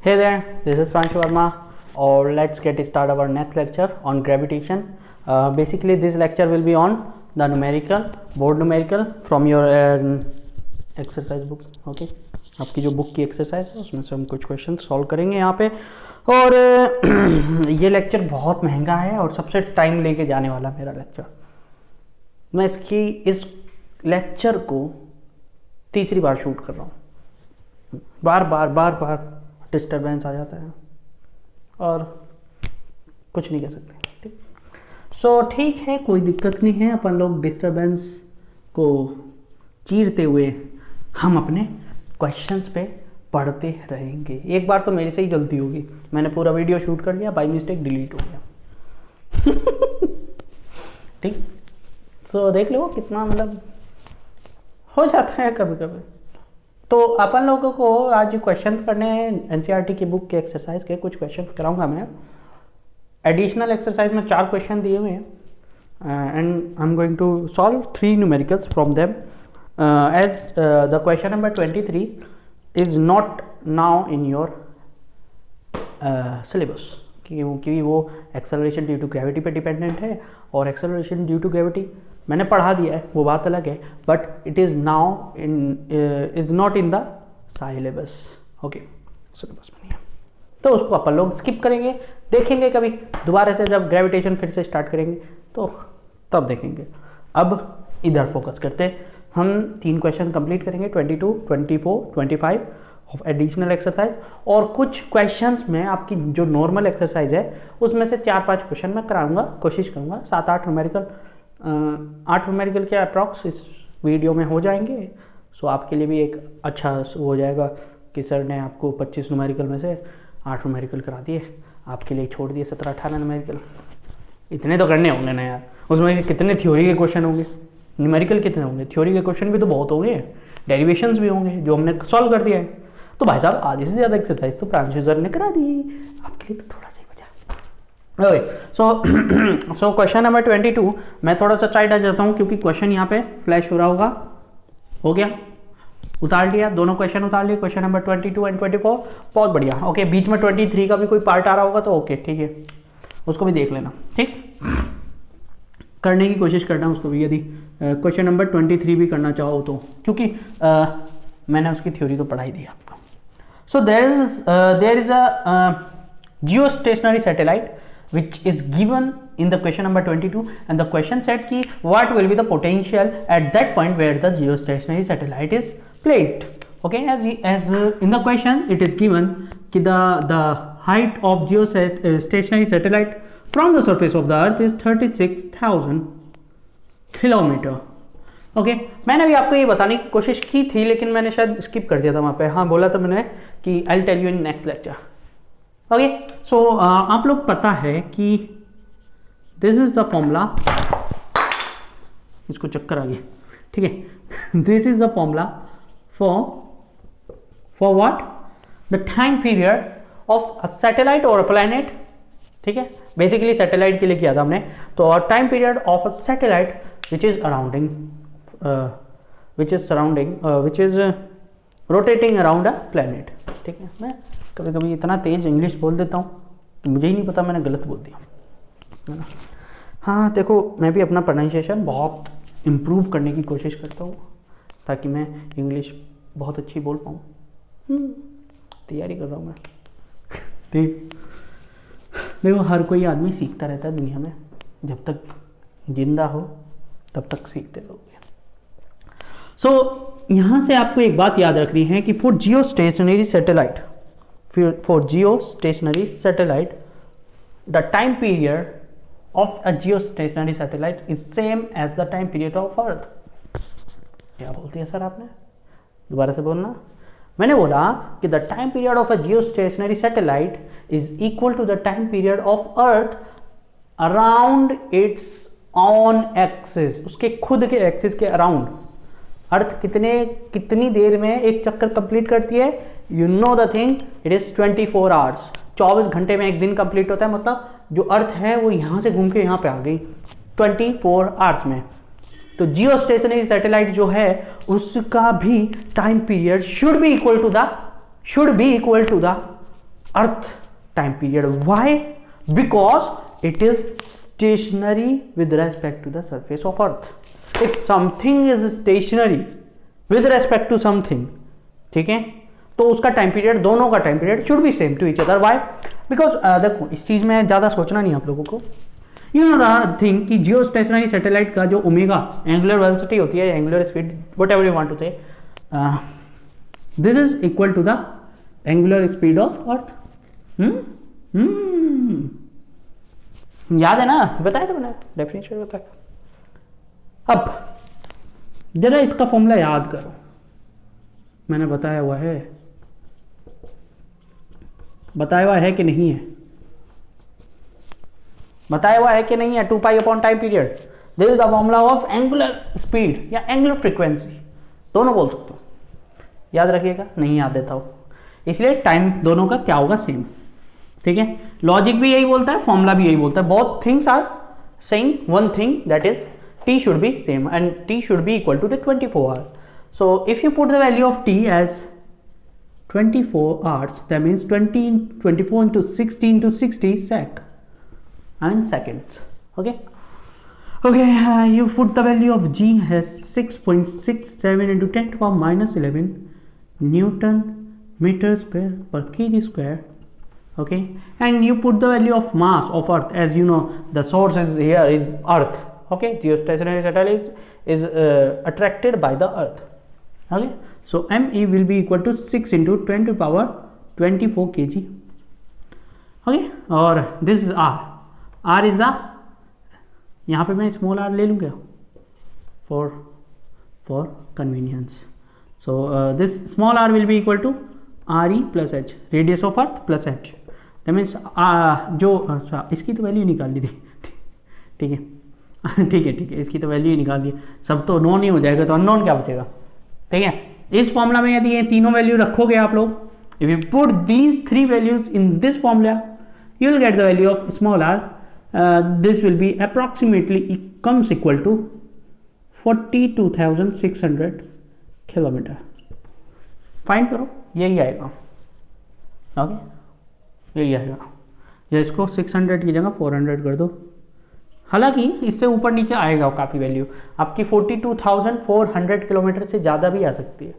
Hey there, this is Pranshu Verma, or let's get start our next lecture on gravitation. Basically, this lecture will be on the numerical, board numerical from your exercise book. Okay, आपकी जो book की exercise है उसमें से हम कुछ question solve करेंगे यहाँ पे। और ये लेक्चर बहुत महंगा है और सबसे टाइम लेके जाने वाला मेरा लेक्चर। मैं इस लेक्चर को तीसरी बार शूट कर रहा हूँ। बार बार डिस्टर्बेंस आ जाता है और कुछ नहीं कह सकते। ठीक, सो ठीक है, कोई दिक्कत नहीं है। अपन लोग डिस्टर्बेंस को चीरते हुए हम अपने क्वेश्चंस पे पढ़ते रहेंगे। एक बार तो मेरे से ही गलती होगी, मैंने पूरा वीडियो शूट कर लिया, बाय मिस्टेक डिलीट हो गया। ठीक, सो देख लो कितना मतलब हो जाता है कभी कभी। तो अपन लोगों को आज क्वेश्चंस करने हैं एनसीईआरटी की बुक के एक्सरसाइज के। कुछ क्वेश्चंस कराऊंगा मैं। एडिशनल एक्सरसाइज में 4 क्वेश्चन दिए हुए हैं and I am going to solve 3 numericals from them as the question number 23 is not now in your syllabus, क्योंकि वो एक्सेलरेशन ड्यू टू ग्रेविटी पे डिपेंडेंट है और एक्सेलरेशन ड्यू टू ग्रेविटी मैंने पढ़ा दिया है, वो बात अलग है, but it is now is not in the syllabus. Okay, syllabus में नहीं है तो उसको अपन लोग स्किप करेंगे, देखेंगे कभी दोबारा से जब ग्रेविटेशन फिर से स्टार्ट करेंगे तो तब देखेंगे। अब इधर फोकस करते हैं। हम 3 क्वेश्चन कंप्लीट करेंगे, 22, 24, 25 ऑफ एडिशनल एक्सरसाइज, और कुछ क्वेश्चंस में आपकी जो नॉर्मल एक्सरसाइज है उसमें से 4-5 क्वेश्चन मैं कराऊंगा, कोशिश करूँगा। 7-8 न्यूमेरिकल 8 न्यूमेरिकल के अप्रॉक्स इस वीडियो में हो जाएंगे। सो आपके लिए भी एक अच्छा हो जाएगा कि सर ने आपको 25 न्यूमेरिकल में से 8 न्यूमेरिकल करा दिए, आपके लिए छोड़ दिए 17-18 न्यूमेरिकल। इतने तो करने होंगे ना यार, उसमें कितने थ्योरी के क्वेश्चन होंगे, न्यूमेरिकल कितने होंगे, थ्योरी के क्वेश्चन भी तो बहुत होंगे, डेरिवेशंस भी होंगे जो हमने सॉल्व कर दिया है। तो भाई साहब आधे से ज़्यादा एक्सरसाइज तो प्रांशु सर ने करा दी, आपके लिए तो थोड़ा सा ही बचा। सो क्वेश्चन नंबर 22 मैं थोड़ा सा साइड आ जाता हूँ क्योंकि क्वेश्चन यहाँ पे फ्लैश हो रहा होगा। हो गया, उतार लिया, दोनों क्वेश्चन उतार लिए, क्वेश्चन नंबर 22 एंड 24। बहुत बढ़िया। ओके, बीच में 23 का भी कोई पार्ट आ रहा होगा तो ओके ठीक है, उसको भी देख लेना। ठीक, करने की कोशिश करना उसको भी, यदि क्वेश्चन नंबर 23 भी करना चाहो तो, क्योंकि मैंने उसकी थ्योरी तो पढ़ाई दी आपको। So there is a geostationary satellite which is given in the question number 22, and the question said ki what will be the potential at that point where the geostationary satellite is placed. Okay, as in the question it is given ki the height of geostationary satellite from the surface of the earth is 36,000 kilometre. Okay, मैंने भी आपको ये बताने की कोशिश की थी लेकिन मैंने शायद स्किप कर दिया था वहाँ पे। हाँ, बोला था मैंने कि I will tell you in next lecture. Okay, so आप लोग पता है कि दिस इज द फॉर्मूला, इसको चक्कर आ गया, ठीक है। This is the formula for what, the time period of a satellite और अ प्लैनेट। ठीक है, बेसिकली सैटेलाइट के लिए किया था हमने। तो time period of a satellite which is rotating around a planet. ठीक है, मैं कभी कभी इतना तेज इंग्लिश बोल देता हूँ कि मुझे ही नहीं पता मैंने गलत बोल दिया, है ना। हाँ देखो, मैं भी अपना प्रोनाउंसिएशन बहुत इम्प्रूव करने की कोशिश करता हूँ ताकि मैं इंग्लिश बहुत अच्छी बोल पाऊँ। तैयारी कर रहा हूँ मैं। ठीक, देखो हर कोई आदमी सीखता रहता है दुनिया में, जब तक जिंदा हो तब तक सीखते रहोगे। सो यहाँ से आपको एक बात याद रखनी है कि for geostationary satellite the time period of a geostationary satellite is same as the time period of earth। क्या बोलती है सर आपने, दोबारा से बोलना। मैंने बोला कि the time period of a geostationary satellite is equal to the time period of earth around its own axis। उसके खुद के एक्सिस के अराउंड अर्थ कितनी देर में एक चक्कर कंप्लीट करती है। You know the thing, it is 24 hours. 24 घंटे में एक दिन कंप्लीट होता है, मतलब जो अर्थ है वो यहाँ से घूम के यहाँ पे आ गई 24 आवर्स में। तो जियो स्टेशनरी सैटेलाइट जो है उसका भी time period should be equal to the earth time period. Why? Because it is stationary with respect to the surface of earth. If something is stationary with respect to something, ठीक है, तो उसका time period, दोनों का time period should be same to each other. Why? Because देखो इस चीज में ज्यादा सोचना नहीं आप लोगों को. यू नो द थिंग कि जियो स्टेशनरी सैटेलाइट का जो ओमेगा एंगुलर वेलोसिटी होती है, angular speed, whatever you want to say, this is equal to the angular speed of earth. याद है ना, बताया था मैंने, डेफिनेशन बताया. अब जरा इसका फॉर्मूला याद करो, मैंने बताया हुआ है कि नहीं है, बताया हुआ है कि नहीं है. 2 pi upon time period, this is the formula of angular speed या एंगुलर फ्रीक्वेंसी, दोनों बोल सकते हो. याद रखिएगा, नहीं याद देता हो, इसलिए टाइम दोनों का क्या होगा, सेम. ठीक है, लॉजिक भी यही बोलता है, फॉर्मूला भी यही बोलता है. Both things are saying one thing, that is t should be same and t should be equal to the 24 hours. So if you put the value of t as 24 hours, that means 24 into 60 into 60 sec, I mean seconds. Okay, you put the value of g as 6.67 into 10 to the power minus 11 Newton meter square per kg square. Okay, and you put the value of mass of earth, as you know the source is here is earth. Okay, geostationary satellite is attracted by the earth. Okay, so me will be equal to 6 into 10 to the power 24 kg. Okay, और this is r is the, यहाँ पे मैं small r ले लूँ क्या for convenience. So this small r will be equal to re plus h, radius of earth plus h. That means जो इसकी तो वैल्यू निकाल ली थी. ठीक है, ठीक है, इसकी तो वैल्यू ही निकाल ली, सब तो नॉन ही हो जाएगा, तो अननोन क्या बचेगा. ठीक है, इस फॉर्मूला में यदि ये तीनों वैल्यू रखोगे आप लोग, if you put these 3 values in this formula, you will get the value of small r. This will be approximately comes equal to 42,600 kilometre. Find करो, यही आएगा. ओके, यही आएगा. या इसको 600 की जगह 400 कर दो. हालांकि इससे ऊपर नीचे आएगा काफ़ी वैल्यू आपकी, 42,400 किलोमीटर से ज़्यादा भी आ सकती है.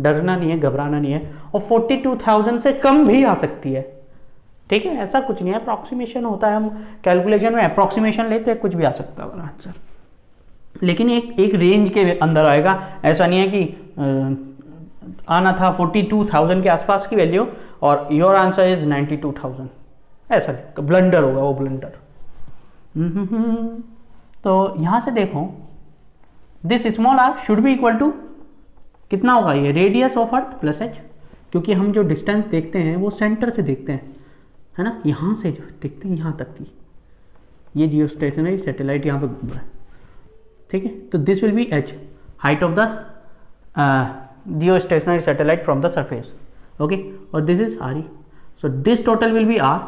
डरना नहीं है, घबराना नहीं है, और 42,000 से कम भी आ सकती है. ठीक है, ऐसा कुछ नहीं है, अप्रॉक्सीमेशन होता है, हम कैलकुलेशन में अप्रॉक्सीमेशन लेते हैं, कुछ भी आ सकता है आंसर, लेकिन एक रेंज के अंदर आएगा. ऐसा नहीं है कि आना था 42,000 के आसपास की वैल्यू और योर आंसर इज 92,000, ऐसा नहीं, ब्लंडर होगा वो, ब्लंडर. तो यहां से देखो, this small r should be equal to कितना होगा, ये radius of earth plus h, क्योंकि हम जो डिस्टेंस देखते हैं वो सेंटर से देखते हैं, है ना, यहाँ से जो देखते हैं यहाँ तक की, ये जियो स्टेशनरी सैटेलाइट यहाँ पे घूम रहा है. ठीक है, तो this will be h, height of the geostationary satellite from the surface. Okay, और this is r, so this total will be r.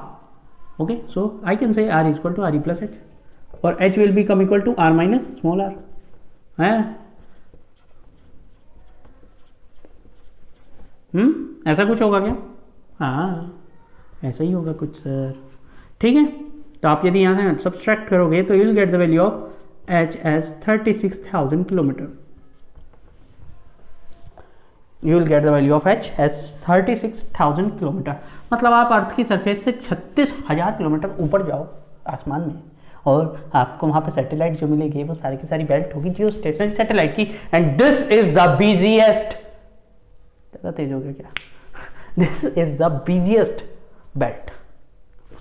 Okay, so I can say r is equal to re plus h, or h will become equal to r minus small r. है ऐसा कुछ होगा क्या? हाँ, ऐसा ही होगा कुछ sir. ठीक है, तो आप यदि यहाँ से सब्सट्रैक्ट करोगे तो you will get the value of h as 36,000 kilometre. You will get the value of h as 36,000 kilometre. मतलब आप अर्थ की सरफेस से 36,000 किलोमीटर ऊपर जाओ आसमान में, और आपको वहाँ पे सैटेलाइट जो मिलेगी वो सारी की सारी बेल्ट होगी जियो स्टेशनरी सैटेलाइट की. And this is the busiest, ज़्यादा तेज हो गया क्या, this is the busiest belt,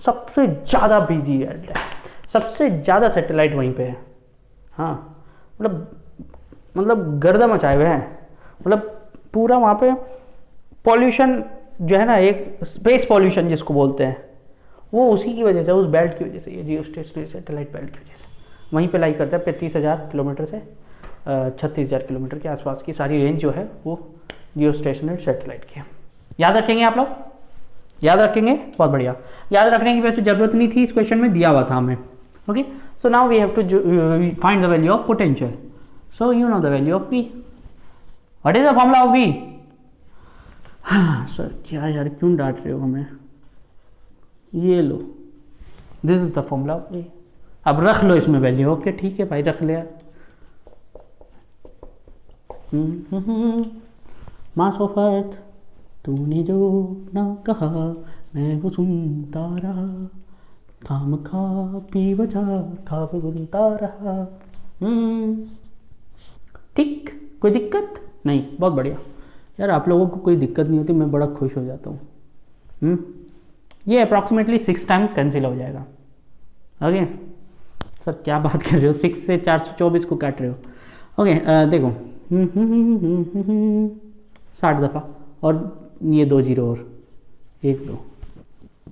सबसे ज़्यादा बिजी बेल्ट है, सबसे ज़्यादा सैटेलाइट वहीं पे है. हाँ, मतलब गर्दा मचाए हुए हैं, मतलब पूरा वहाँ पे पॉल्यूशन जो है ना, एक स्पेस पॉल्यूशन जिसको बोलते हैं, वो उसी की वजह से, उस बेल्ट की वजह से, ये जियो स्टेशनरी सैटेलाइट बेल्ट की वजह से वहीं पे लाई करता है. 35,000 किलोमीटर से 36,000 किलोमीटर के आसपास की सारी रेंज जो है वो जियो स्टेशनरी सैटेलाइट की है. याद रखेंगे आप लोग, याद रखेंगे, बहुत बढ़िया. याद रखने की वैसे ज़रूरत नहीं थी, इस क्वेश्चन में दिया हुआ था हमें. Okay, so now we have to find the value of potential. So you know the value of V. What is the formula of V? हाँ सर, क्या यार, क्यों डांट रहे हो हमें, ये लो, दिस इज द फॉर्मूला। अब रख लो इसमें वैल्यू। ओके ठीक है भाई, रख लिया। मास ऑफ अर्थ, तूने जो ना कहा मैं वो सुनता रहा, खाम खा पी वजह खाब बुनता रहा। ठीक, कोई दिक्कत नहीं? बहुत बढ़िया यार, आप लोगों को कोई दिक्कत नहीं होती, मैं बड़ा खुश हो जाता हूँ। ये अप्रॉक्सीमेटली 6 टाइम कैंसिल हो जाएगा। ओके सर क्या बात कर रहे हो, 6 से 424 को काट रहे हो। ओके देखो 60 दफ़ा और ये 2 जीरो और 1 2,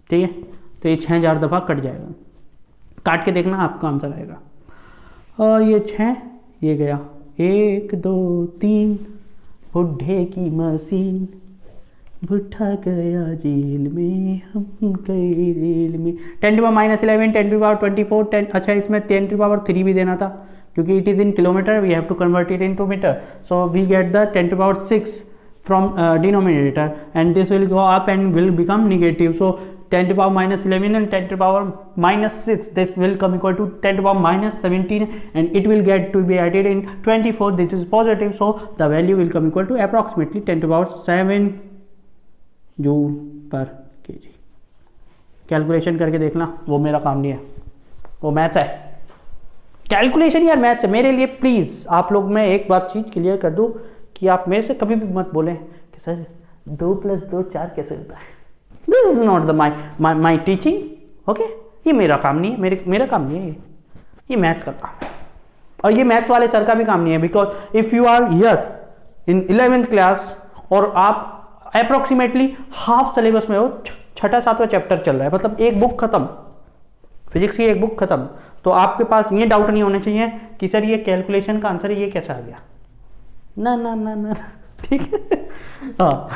ठीक है, तो ये 6000 दफ़ा कट जाएगा। काट के देखना आपका आंसर आएगा। और ये 6, ये गया 1 2 3, बुढ़े की मशीन बुढ़ा गया जेल में, हम गए रेल में। 10 टू पावर -11, 10 टू पावर 24, 10। अच्छा इसमें 10 टू पावर 3 भी देना था, क्योंकि it is in kilometre, we have to convert it into metre, so we get the 10 to power 6 from denominator, and this will go up and will become negative. So 10 to power -11 and 10 to power -6, this will come equal to 10 to power -17, and it will get to be added in 24. This is positive, so the value will come equal to approximately 10 to power 7 joule पर kg। Calculation करके देखना, वो मेरा काम नहीं है, वो maths है। कैलकुलेशन यार मैथ्स है मेरे लिए। प्लीज़ आप लोग, मैं एक बात चीज़ क्लियर कर दूँ कि आप मेरे से कभी भी मत बोलें कि सर 2 + 2 4 कैसे होता है। This is not the my teaching. Okay, ये मेरा काम नहीं है, मेरा काम नहीं है, ये मैथ्स का काम है, और ये मैथ्स वाले सर का भी काम नहीं है। Because if you are here in 11th class और आप अप्रोक्सीमेटली हाफ सिलेबस में हो, 6वां 7वां चैप्टर चल रहा है, मतलब एक बुक खत्म, फिजिक्स की एक बुक खत्म, तो आपके पास ये डाउट नहीं होना चाहिए कि सर ये कैलकुलेशन का आंसर ये कैसे आ गया। ना ना ना ना, ठीक है। हाँ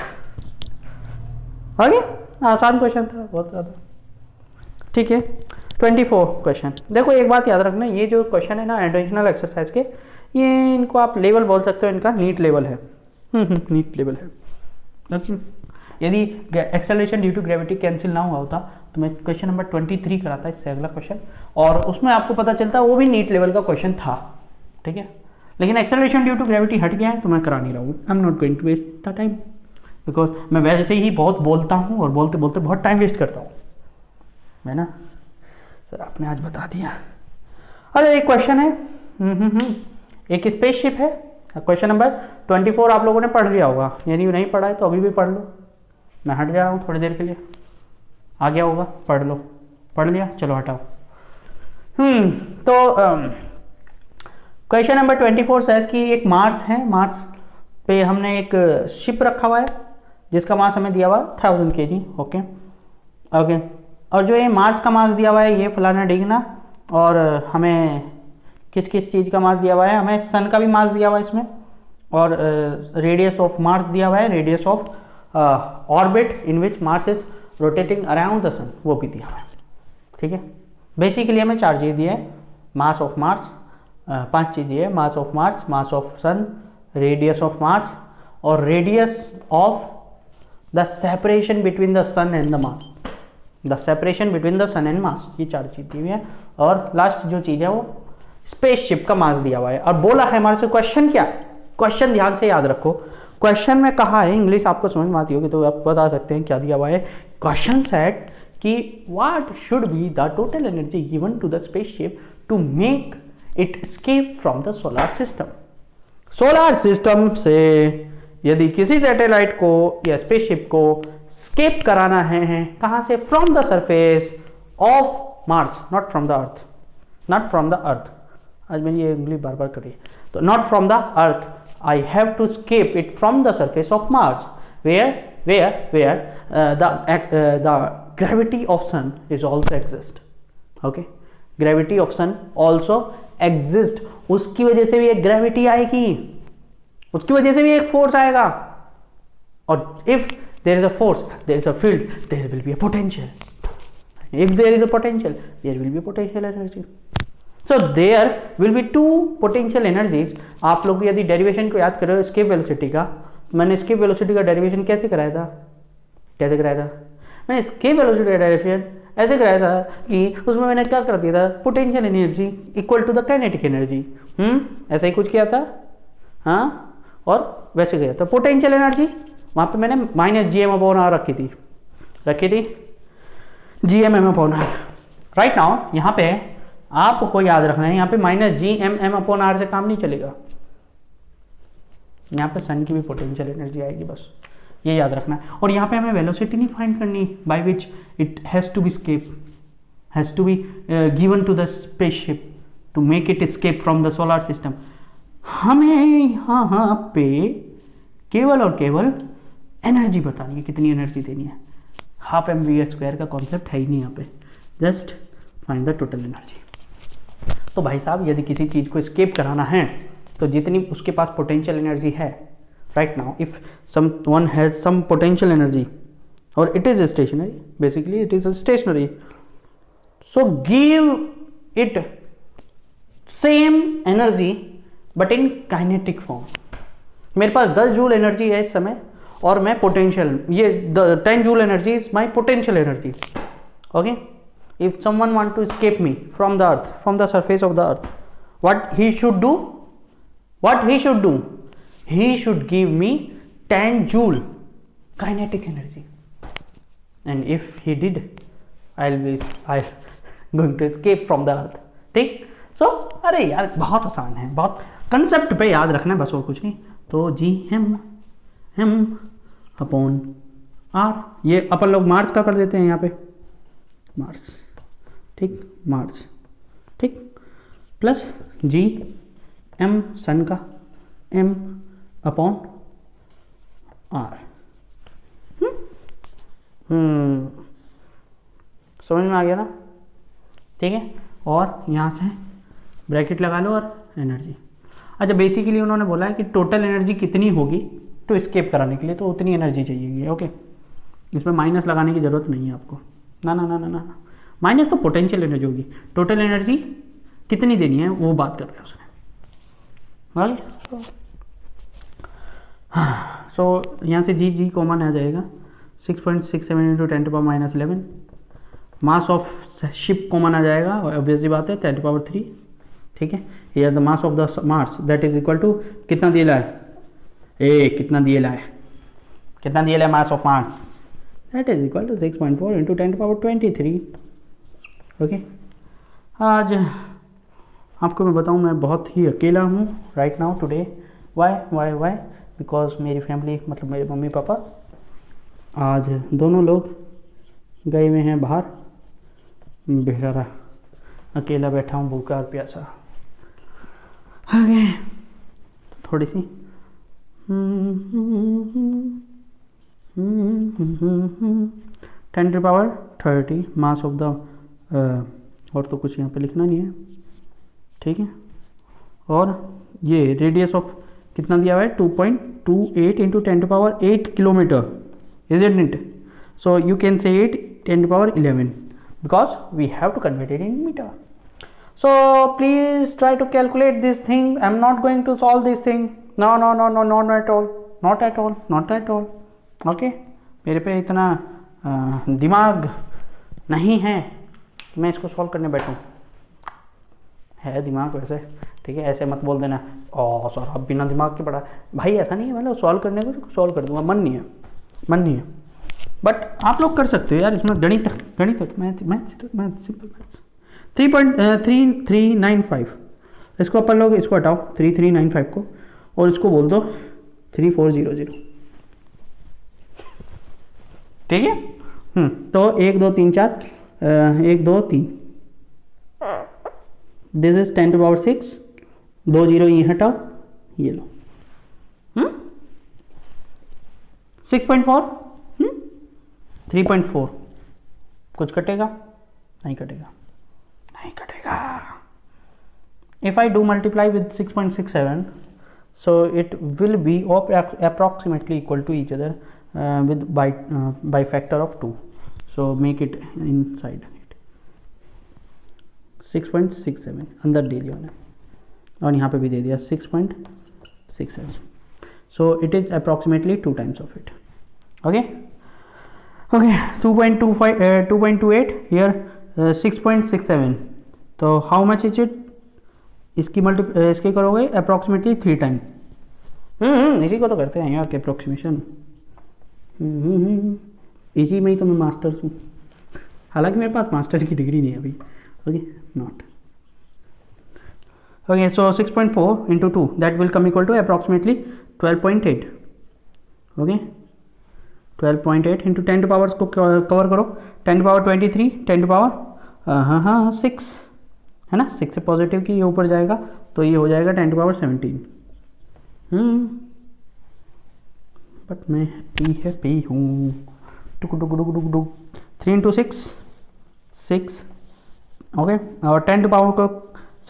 आ गया, आसान क्वेश्चन था बहुत ज़्यादा, ठीक है। 24 क्वेश्चन। देखो एक बात याद रखना, ये जो क्वेश्चन है ना एडिशनल एक्सरसाइज के, ये इनको आप लेवल बोल सकते हो, इनका नीट लेवल है। नीट लेवल है। यदि acceleration due to gravity cancel ना हुआ होता तो मैं क्वेश्चन नंबर 23 कराता, इससे अगला क्वेश्चन, और उसमें आपको पता चलता वो भी नीट लेवल का क्वेश्चन था, ठीक है। लेकिन एक्सेलरेशन ड्यू टू ग्रेविटी हट गया है तो मैं करा नहीं रहा हूँ। I am not going to waste the time, because मैं वैसे ही बहुत बोलता हूँ और बोलते बोलते बहुत टाइम वेस्ट करता हूँ मैं ना। सर आपने आज बता दिया। अरे एक क्वेश्चन है, एक स्पेसशिप है। क्वेश्चन नंबर 24 आप लोगों ने पढ़ लिया होगा, यदि नहीं पढ़ा है तो अभी भी पढ़ लो। मैं हट जा रहा हूँ थोड़ी देर के लिए, आ गया होगा, पढ़ लो। पढ़ लिया, चलो हटाओ। तो क्वेश्चन नंबर 24 सेज कि एक मार्स है, मार्स पे हमने एक शिप रखा हुआ है जिसका मास हमें दिया हुआ 1000 kg। ओके ओके, और जो ये मार्स का मास दिया हुआ है ये फलाना डिगना, और हमें किस किस चीज़ का मास दिया हुआ है, हमें सन का भी मास दिया हुआ है इसमें, और रेडियस ऑफ मार्स दिया हुआ है, radius of orbit in which Mars is rotating around the sun, वो भी दिया हुआ है, ठीक है। बेसिकली हमें 4 चीज़ दी है, मास ऑफ मार्स, 5 चीज़ दी है, mass of Mars, mass of sun, radius of Mars, और radius of the separation between the sun and the Mars, the separation between the sun and Mars, ये 4 चीज़ दी हुई है। और लास्ट जो चीज़ है वो स्पेसशिप का मास दिया हुआ है। और बोला है हमारे से क्वेश्चन क्या है, क्वेश्चन ध्यान से याद रखो। क्वेश्चन में कहा है, इंग्लिश आपको समझ में आती होगी तो आप बता सकते हैं क्या दिया हुआ है। क्वेश्चन सेट कि what should be the total energy given to the spaceship to make it escape from the solar system. Solar system से यदि किसी सैटेलाइट को या स्पेसशिप को स्केप कराना है, कहाँ से? From the surface of Mars, not from the earth, not from the अर्थ। आज मेरी ये उंगली बार बार करी, तो not from the earth, I have to escape it from the surface of Mars, where the gravity of sun is also exist. Okay, gravity of sun also exist. उसकी वजह से भी एक gravity आएगी, उसकी वजह से भी एक force आएगा, और if there is a force, there is a field, there will be a potential. If there is a potential, there will be a potential energy. So there will be 2 potential energies. आप लोग यदि derivation को याद करो escape velocity का, मैंने escape velocity का derivation कैसे कराया था, मैंने escape velocity का डेरिवेशन ऐसे कराया था कि उसमें मैंने क्या कर दिया था, potential energy equal to the kinetic energy, ऐसा ही कुछ किया था। हाँ, और वैसे गया तो पोटेंशियल एनर्जी वहाँ पे मैंने minus G M upon R रखी थी G M M upon R. Right now यहाँ पे आपको याद रखना है, यहाँ पे minus G M M upon R से काम नहीं चलेगा, यहाँ पे सन की भी पोटेंशियल एनर्जी आएगी, बस ये याद रखना है। और यहाँ पे हमें वेलोसिटी नहीं फाइंड करनी by which it has to be escape, has to be given to the spaceship to make it escape from the solar system. हमें यहाँ पे केवल और केवल एनर्जी बतानी है, कितनी एनर्जी देनी है। हाफ एम वी स्क्वायर का कॉन्सेप्ट है ही नहीं यहाँ पे, just find the total energy. तो भाई साहब यदि किसी चीज़ को स्केप कराना है तो जितनी उसके पास पोटेंशियल एनर्जी है, right now if someone has some potential energy और it is stationary, basically it is stationary, so give it same energy but in kinetic form. मेरे पास 10 जूल एनर्जी है इस समय और मैं पोटेंशियल, ये 10 joule energy is my potential energy. Okay, if someone want to escape me from the earth, from the surface of the earth, what he should do, he should give me 10 joule kinetic energy, and if he did, I'll going to escape from the earth। ठीक, सो अरे यार बहुत आसान है, बहुत concept पे याद रखना है बस, और कुछ नहीं। तो जी एम अपॉन आर, ये अपन लोग मार्स का कर देते हैं यहाँ पे, मार्स, ठीक, मार्स, ठीक, प्लस जी एम सन का एम अपॉन आर। समझ में आ गया ना? ठीक है, और यहाँ से ब्रैकेट लगा लो और एनर्जी। अच्छा, बेसिकली उन्होंने बोला है कि टोटल एनर्जी कितनी होगी तो स्केप कराने के लिए, तो उतनी एनर्जी चाहिए। ओके, इसमें माइनस लगाने की ज़रूरत नहीं है आपको, ना ना ना ना ना, माइनस तो पोटेंशियल एनर्जी होगी, टोटल एनर्जी कितनी देनी है वो बात कर रहे हैं उसने। हाँ, सो यहाँ से जी कॉमन आ जाएगा, 6.67 into 10⁻11। Mass of ship common आ जाएगा, ऑब्वियसली बात है 10⁻3। ठीक है, here the mass of the Mars that is equal to कितना दिया है, कितना दिया है mass of Mars, that is equal to 6.4 into 10⁻23। Okay, आज आपको मैं बताऊं, मैं बहुत ही अकेला हूँ right now today. Why because मेरी फैमिली, मतलब मेरे मम्मी पापा आज दोनों लोग गए हुए हैं बाहर, बेचारा अकेला बैठा हूँ, भूखा और प्यासा। आगे थोड़ी सी 10⁻30 मास ऑफ द, और तो कुछ यहाँ पे लिखना नहीं है, ठीक है। और ये रेडियस ऑफ कितना दिया हुआ है, 2.28 into 10⁸ kilometre, is it it? So you can say it 10⁻11 because we have to convert it in meter. So please try to calculate this thing. I'm not going to solve this thing. No, not at all. Okay, मेरे पे इतना दिमाग नहीं है कि मैं इसको solve करने बैठूं। है दिमाग वैसे, ठीक है, ऐसे मत बोल देना सर आप बिना दिमाग के पढ़ा, भाई ऐसा नहीं है, मतलब सॉल्व करने को सॉल्व कर दूंगा, मन नहीं है। बट आप लोग कर सकते हो यार, इसमें गणित मैथ सिंपल मैथ्स। 3.3395, इसको अपन लोग इसको हटाओ 3395 को और इसको बोल दो 3400, ठीक है। तो 1 2 3 4, 1 2 3, दिस इज 10⁻6, 2 0 ये हटाओ, ये लो 6.4, 3.4, कुछ कटेगा? नहीं कटेगा। If I do multiply with 6.67, so it will be approximately equal to each other with by factor of 2. So make it inside it 6.67 अंदर दे दिया मैंने और यहाँ पे भी दे दिया 6.67. So it is approximately 2 times of it. Okay. Okay 2.28 here 6.67, तो how much is it, इसकी करोगे अप्रॉक्सीमेटली 3 टाइम। इसी को तो करते हैं यार, अप्रोक्सीमेशन। इसी में ही तो मैं मास्टर्स हूँ, हालांकि मेरे पास मास्टर की डिग्री नहीं है अभी। Okay not okay, so 6.4 into 2 that will come equal to approximately 12.8। Okay 12.8 into 10 to powers को कवर करो, 10 टू पावर 23, 10 टू पावर 6 है ना, 6 से पॉजिटिव की ये ऊपर जाएगा तो ये हो जाएगा 10 टू पावर 17। बट मैं हैप्पी हूँ। टुक टुक टुक टुक टुक 3 इंटू 6 ओके, और 10 टू पावर को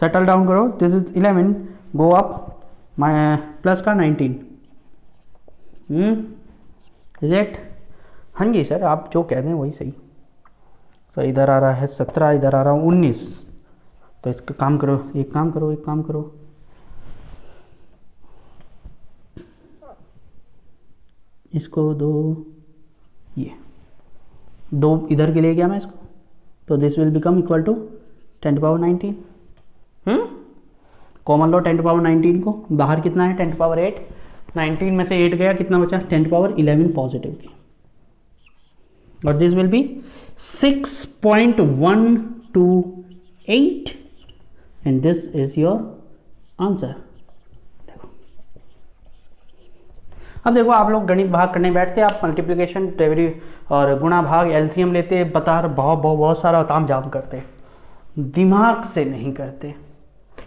सेटल डाउन करो, this is 11, go up my plus का 19। Is it? हाँ जी सर, आप जो कह दें वही सही। तो इधर आ रहा है 17, इधर आ रहा हूँ 19, तो इसका काम करो, एक काम करो, इसको दो, ये 2 इधर के लिए गया मैं इसको, तो this will become equal to 10 to power 19। Common लो 10 टू पावर 19 को, बाहर कितना है 10 टू पावर 8, 19 में से 8 गया, कितना बचा 10 टू पावर 11 पॉजिटिव की, और this will B 6.128 and this is your answer. देखो अब देखो, आप लोग गणित भाग करने बैठते, आप मल्टीप्लिकेशन डिविजन और गुणा भाग एलसीएम लेते, बहुत सारा तामझाम करते, दिमाग से नहीं करते,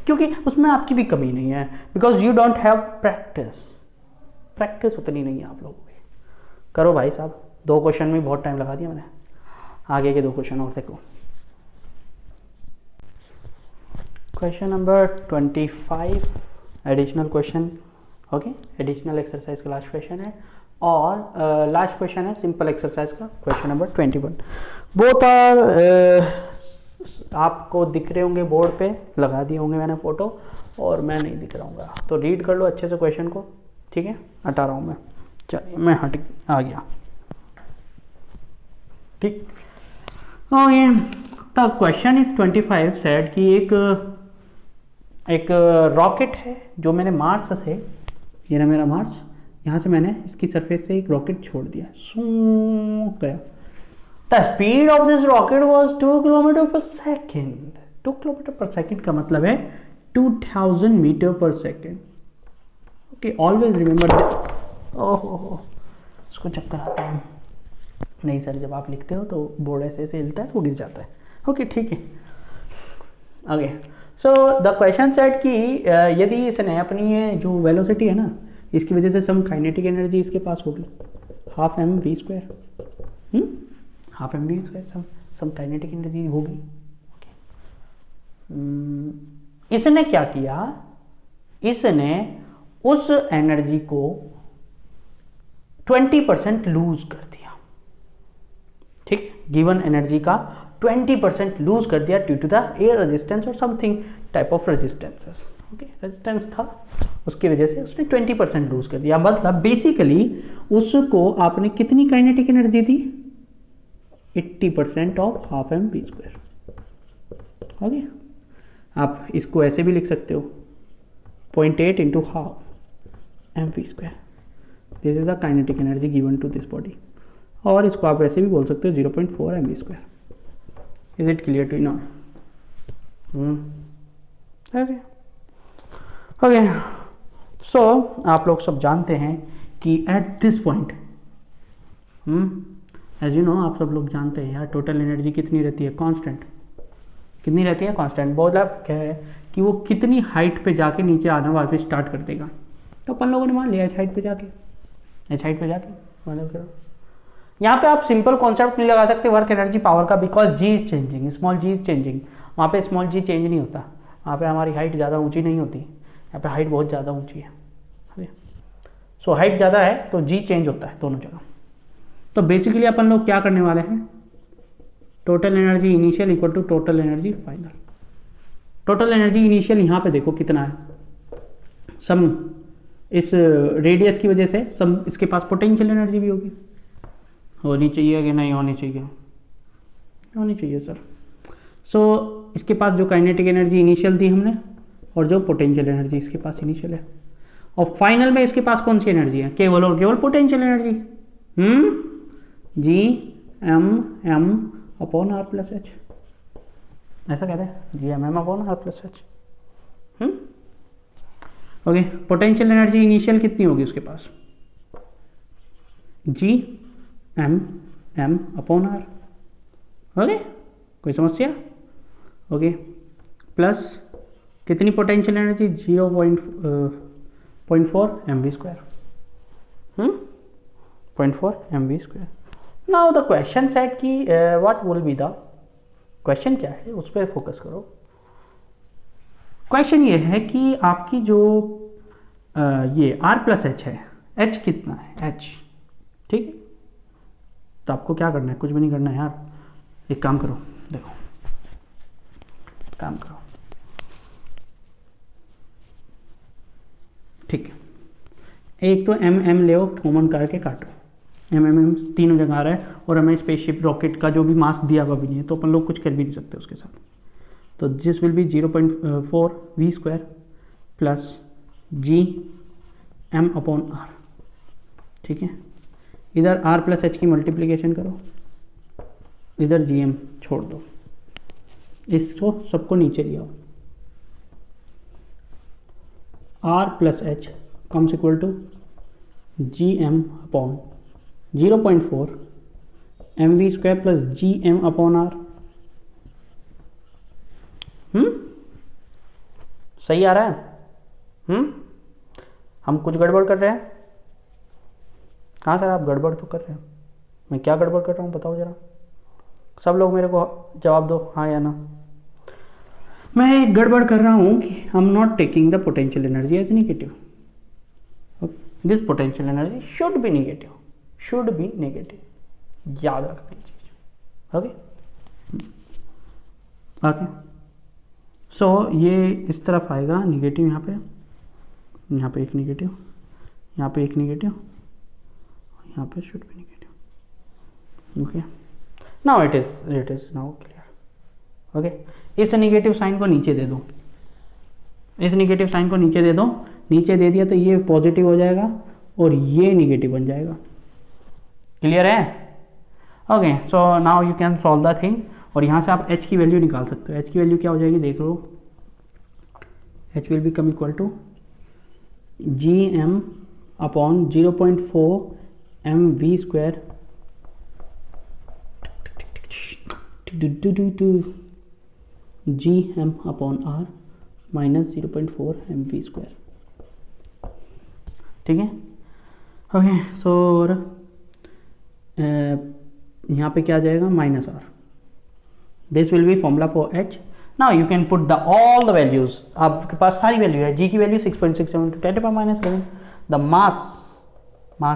क्योंकि उसमें आपकी भी कमी नहीं है, because you don't have practice उतनी नहीं है आप लोगों की। करो भाई साहब, 2 क्वेश्चन में बहुत टाइम लगा दिया मैंने, आगे के 2 क्वेश्चन और देखो। Question number 25 additional question, okay, additional exercise का लास्ट क्वेश्चन है, और लास्ट क्वेश्चन है सिंपल एक्सरसाइज का, क्वेश्चन नंबर 21। बोथ आर आपको दिख रहे होंगे बोर्ड पे, लगा दिए होंगे मैंने फोटो, और मैं नहीं दिख रहा हूँ, तो रीड कर लो अच्छे से क्वेश्चन को, ठीक है। हटा रहा हूँ मैं, चलिए मैं हट आ गया, ठीक। Okay, the question is 25 said कि एक रॉकेट है जो मैंने मार्स से, ये ना मेरा मार्स, यहाँ से मैंने इसकी सरफेस से एक रॉकेट छोड़ दिया, गया। The speed of this rocket was 2 kilometre पर सेकेंड। 2 किलोमीटर पर सेकेंड का मतलब है 2000 metre per second. Okay, always remember this. ओहो, इसको चक्कर आता है। नहीं सर, जब आप लिखते हो तो बोर्ड ऐसे ऐसे हिलता है तो वो गिर जाता है। ओके ठीक है। Okay, so the question set कि यदि इसने अपनी ये जो वेलोसिटी है ना, इसकी वजह से सम काइनेटिक एनर्जी इसके पास होगी, half mv², half mv², some kinetic energy होगी। इसने क्या किया, इसने उस एनर्जी को 20% लूज कर दिया, ठीक है, गिवन एनर्जी का 20% लूज कर दिया due to the air resistance और something type of resistances. Okay, resistance था, उसकी वजह से उसने 20% लूज कर दिया। मतलब बेसिकली उसको आपने कितनी काइनेटिक एनर्जी दी, 80% ऑफ हाफ mv²। ओके, आप इसको ऐसे भी लिख सकते हो, 0.8 into half mv², this is the kinetic energy given to this body. और इसको आप ऐसे भी बोल सकते हो 0.4 mv²। Is it clear to now? Okay, so आप लोग सब जानते हैं कि at this point, as you know, आप सब लोग जानते हैं यार, टोटल एनर्जी कितनी रहती है, कांस्टेंट। कितनी रहती है, कांस्टेंट। बोला क्या है कि वो कितनी हाइट पे जाके नीचे आना वापस स्टार्ट कर देगा। तो अपन लोगों ने मान लिया एच हाइट पे जाके मतलब करो। यहाँ पे आप सिंपल कॉन्सेप्ट नहीं लगा सकते वर्क एनर्जी पावर का, because g is changing, small g is changing. वहाँ पे स्मॉल जी चेंज नहीं होता, वहाँ पे हमारी हाइट ज़्यादा ऊंची नहीं होती, यहाँ पे हाइट बहुत ज़्यादा ऊंची है। सो हाइट ज़्यादा है तो जी चेंज होता है दोनों जगह। तो बेसिकली अपन लोग क्या करने वाले हैं, total energy initial equal to total energy final. Total energy initial यहाँ पे देखो कितना है, सम इस रेडियस की वजह से सम इसके पास पोटेंशियल एनर्जी भी होगी, होनी चाहिए कि नहीं होनी चाहिए? होनी चाहिए सर। सो इसके पास जो काइनेटिक एनर्जी इनिशियल दी हमने और जो पोटेंशियल एनर्जी इसके पास इनिशियल है, और फाइनल में इसके पास कौन सी एनर्जी है? केवल और केवल potential energy. G M upon R plus H, ऐसा कहते हैं, G M upon R plus H. Okay, potential energy initial कितनी होगी उसके पास? G M upon are. Okay, कोई समस्या? ओके, प्लस कितनी potential energy? 0.4 mv²। 0.4 mv²। Now the question set कि what will be the question, क्या है उस पर फोकस करो। क्वेश्चन ये है कि आपकी जो ये r प्लस एच है, h कितना है? h, ठीक है। तो आपको क्या करना है? कुछ भी नहीं करना है यार, एक काम करो, देखो काम करो, ठीक है। एक तो एम ले कॉमन करके काटो, एम तीनों जगह आ रहा है, और हमें स्पेसशिप रॉकेट का जो भी मास दिया हुआ भी नहीं है, तो अपन लोग कुछ कर भी नहीं सकते उसके साथ। तो this will be 0.4 v² plus g M upon r, ठीक है। इधर r प्लस एच की मल्टीप्लीकेशन करो, इधर जी एम छोड़ दो, इसको सबको नीचे ले आओ। r plus h comes equal to g M upon 0.4 mv² plus g M upon r. सही आ रहा है? हम कुछ गड़बड़ कर रहे हैं? हाँ सर, आप गड़बड़ तो कर रहे हैं। मैं क्या गड़बड़ कर रहा हूँ बताओ जरा, सब लोग मेरे को जवाब दो, हाँ या ना। मैं एक गड़बड़ कर रहा हूँ कि I am not taking the potential energy as negative. This potential energy should be negative, should be negative, याद रखना ये चीज। ओके ओके, सो ये इस तरफ आएगा नेगेटिव, यहाँ पे एक नेगेटिव, यहाँ पे एक नेगेटिव, यहाँ पे should be negative. Okay, now it is now clear. Okay, इस नेगेटिव साइन को नीचे दे दो, इस नेगेटिव साइन को नीचे दे दो, नीचे दे दिया तो ये पॉजिटिव हो जाएगा और ये नेगेटिव बन जाएगा। क्लियर है? Okay, so now you can solve the thing, और यहाँ से आप h की वैल्यू निकाल सकते हो। h की वैल्यू क्या हो जाएगी देख लो, h will become equal to g M upon 0.4 mv² g M upon r minus 0.4 mv², ठीक है। ओके, सो यहाँ पे क्या आ जाएगा? Minus r. This will be formula for h। Now you can put the all the values, आपके पास सारी वैल्यू है। g की value 6.67 × 10⁻⁻11, the mass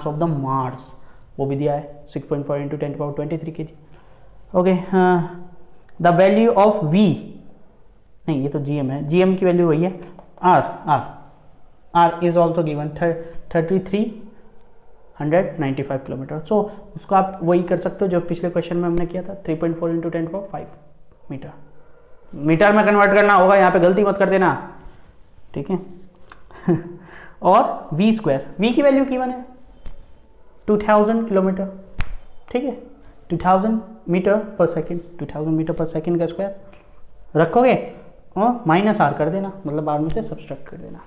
of the Mars वो भी दिया है 6.4 × 10⁻23 kg। Okay, the value of v, नहीं ये तो gm है, gm की वैल्यू वही है, r is also given 3395 kilometre. So उसको आप वही कर सकते हो जो पिछले क्वेश्चन में हमने किया था, 3.4 × 10⁻5 मीटर। मीटर में कन्वर्ट करना होगा, यहाँ पे गलती मत कर देना, ठीक है। और v², v की वैल्यू गिवन है 2000 किलोमीटर, ठीक है, 2000 metre per second, 2000 metre per second का स्क्वायर रखोगे और माइनस आर कर देना, मतलब आर में से सब्सट्रैक्ट कर देना,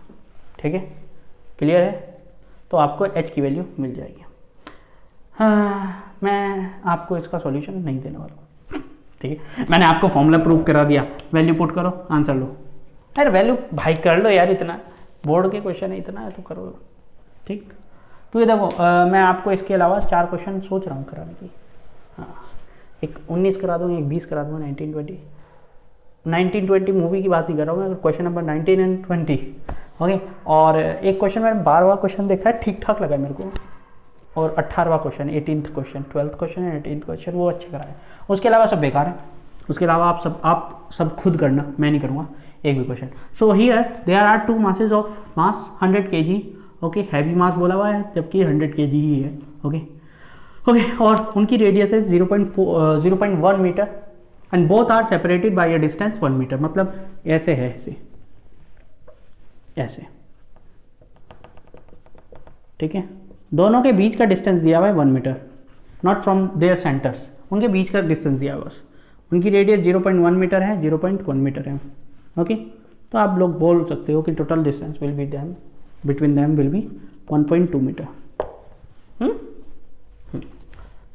ठीक है। क्लियर है? तो आपको h की वैल्यू मिल जाएगी। हाँ, मैं आपको इसका सॉल्यूशन नहीं देने वाला हूँ, ठीक है। मैंने आपको फॉर्मूला प्रूव करा दिया, वैल्यू पुट करो, आंसर लो। अरे वैल्यू भाई कर लो यार, इतना बोर्ड के क्वेश्चन है, इतना है तो करो, ठीक। तो ये देखो, मैं आपको इसके अलावा 4 क्वेश्चन सोच रहा हूँ कराने की। हाँ, एक 19 करा दूँगा, एक 20 करा दूँगा, 1920 मूवी की बात नहीं कर रहा हूँ मैं, क्वेश्चन नंबर 19 एंड 20। ओके, और एक क्वेश्चन मैंने 12वां क्वेश्चन देखा है, ठीक ठाक लगा मेरे को, और 18वां question, 18th question, 12th question and 18th question वो अच्छे कराए। उसके अलावा सब बेकार है, उसके अलावा आप सब खुद करना, मैं नहीं करूँगा एक भी question. So here there are 2 masses of mass 100 kg। Okay, heavy mass बोला हुआ है जबकि 100 kg ही है। ओके, ओके, और उनकी रेडियस है 0.1 metre and both are separated by a distance 1 metre. मतलब ऐसे है, ऐसे ऐसे, ठीक है। दोनों के बीच का डिस्टेंस दिया हुआ है 1 metre, not from their centres, उनके बीच का डिस्टेंस दिया हुआ है। उनकी रेडियस 0.1 मीटर है, 0.1 मीटर है। ओके, तो आप लोग बोल सकते हो कि total distance will be them between them will be 1.2 metre.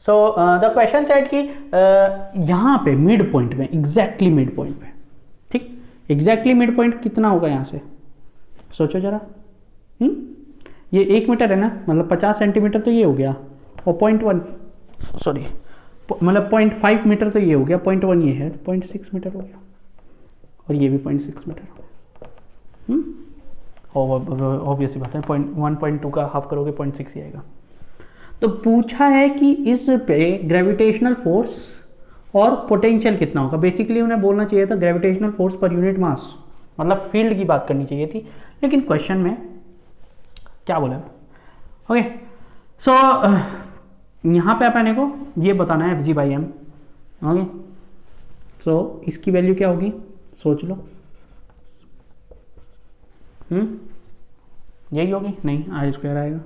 So the question set कि यहाँ पे मिड पॉइंट में, एग्जैक्टली मिड पॉइंट पे, ठीक, एग्जैक्टली मिड पॉइंट कितना होगा यहाँ से, सोचो जरा। ये 1 मीटर है ना, मतलब 50 सेंटीमीटर तो ये हो गया, और 0.1 सॉरी मतलब 0.5 मीटर तो ये हो गया, 0.1 ये है, तो 0.6 मीटर हो गया, और ये भी 0.6 मीटर हो गया। ऑब्वियसली बात है, 1.2 का हाफ करोगे 0.6 ही आएगा। तो पूछा है कि इस पे ग्रेविटेशनल फोर्स और पोटेंशियल कितना होगा। बेसिकली उन्हें बोलना चाहिए था gravitational force per unit mass, मतलब फील्ड की बात करनी चाहिए थी, लेकिन क्वेश्चन में क्या बोला। ओके, सो यहाँ पे अपने को ये बताना है Fg/m। ओके, सो इसकी वैल्यू क्या होगी, सोच लो। यही होगी, नहीं r² आएगा।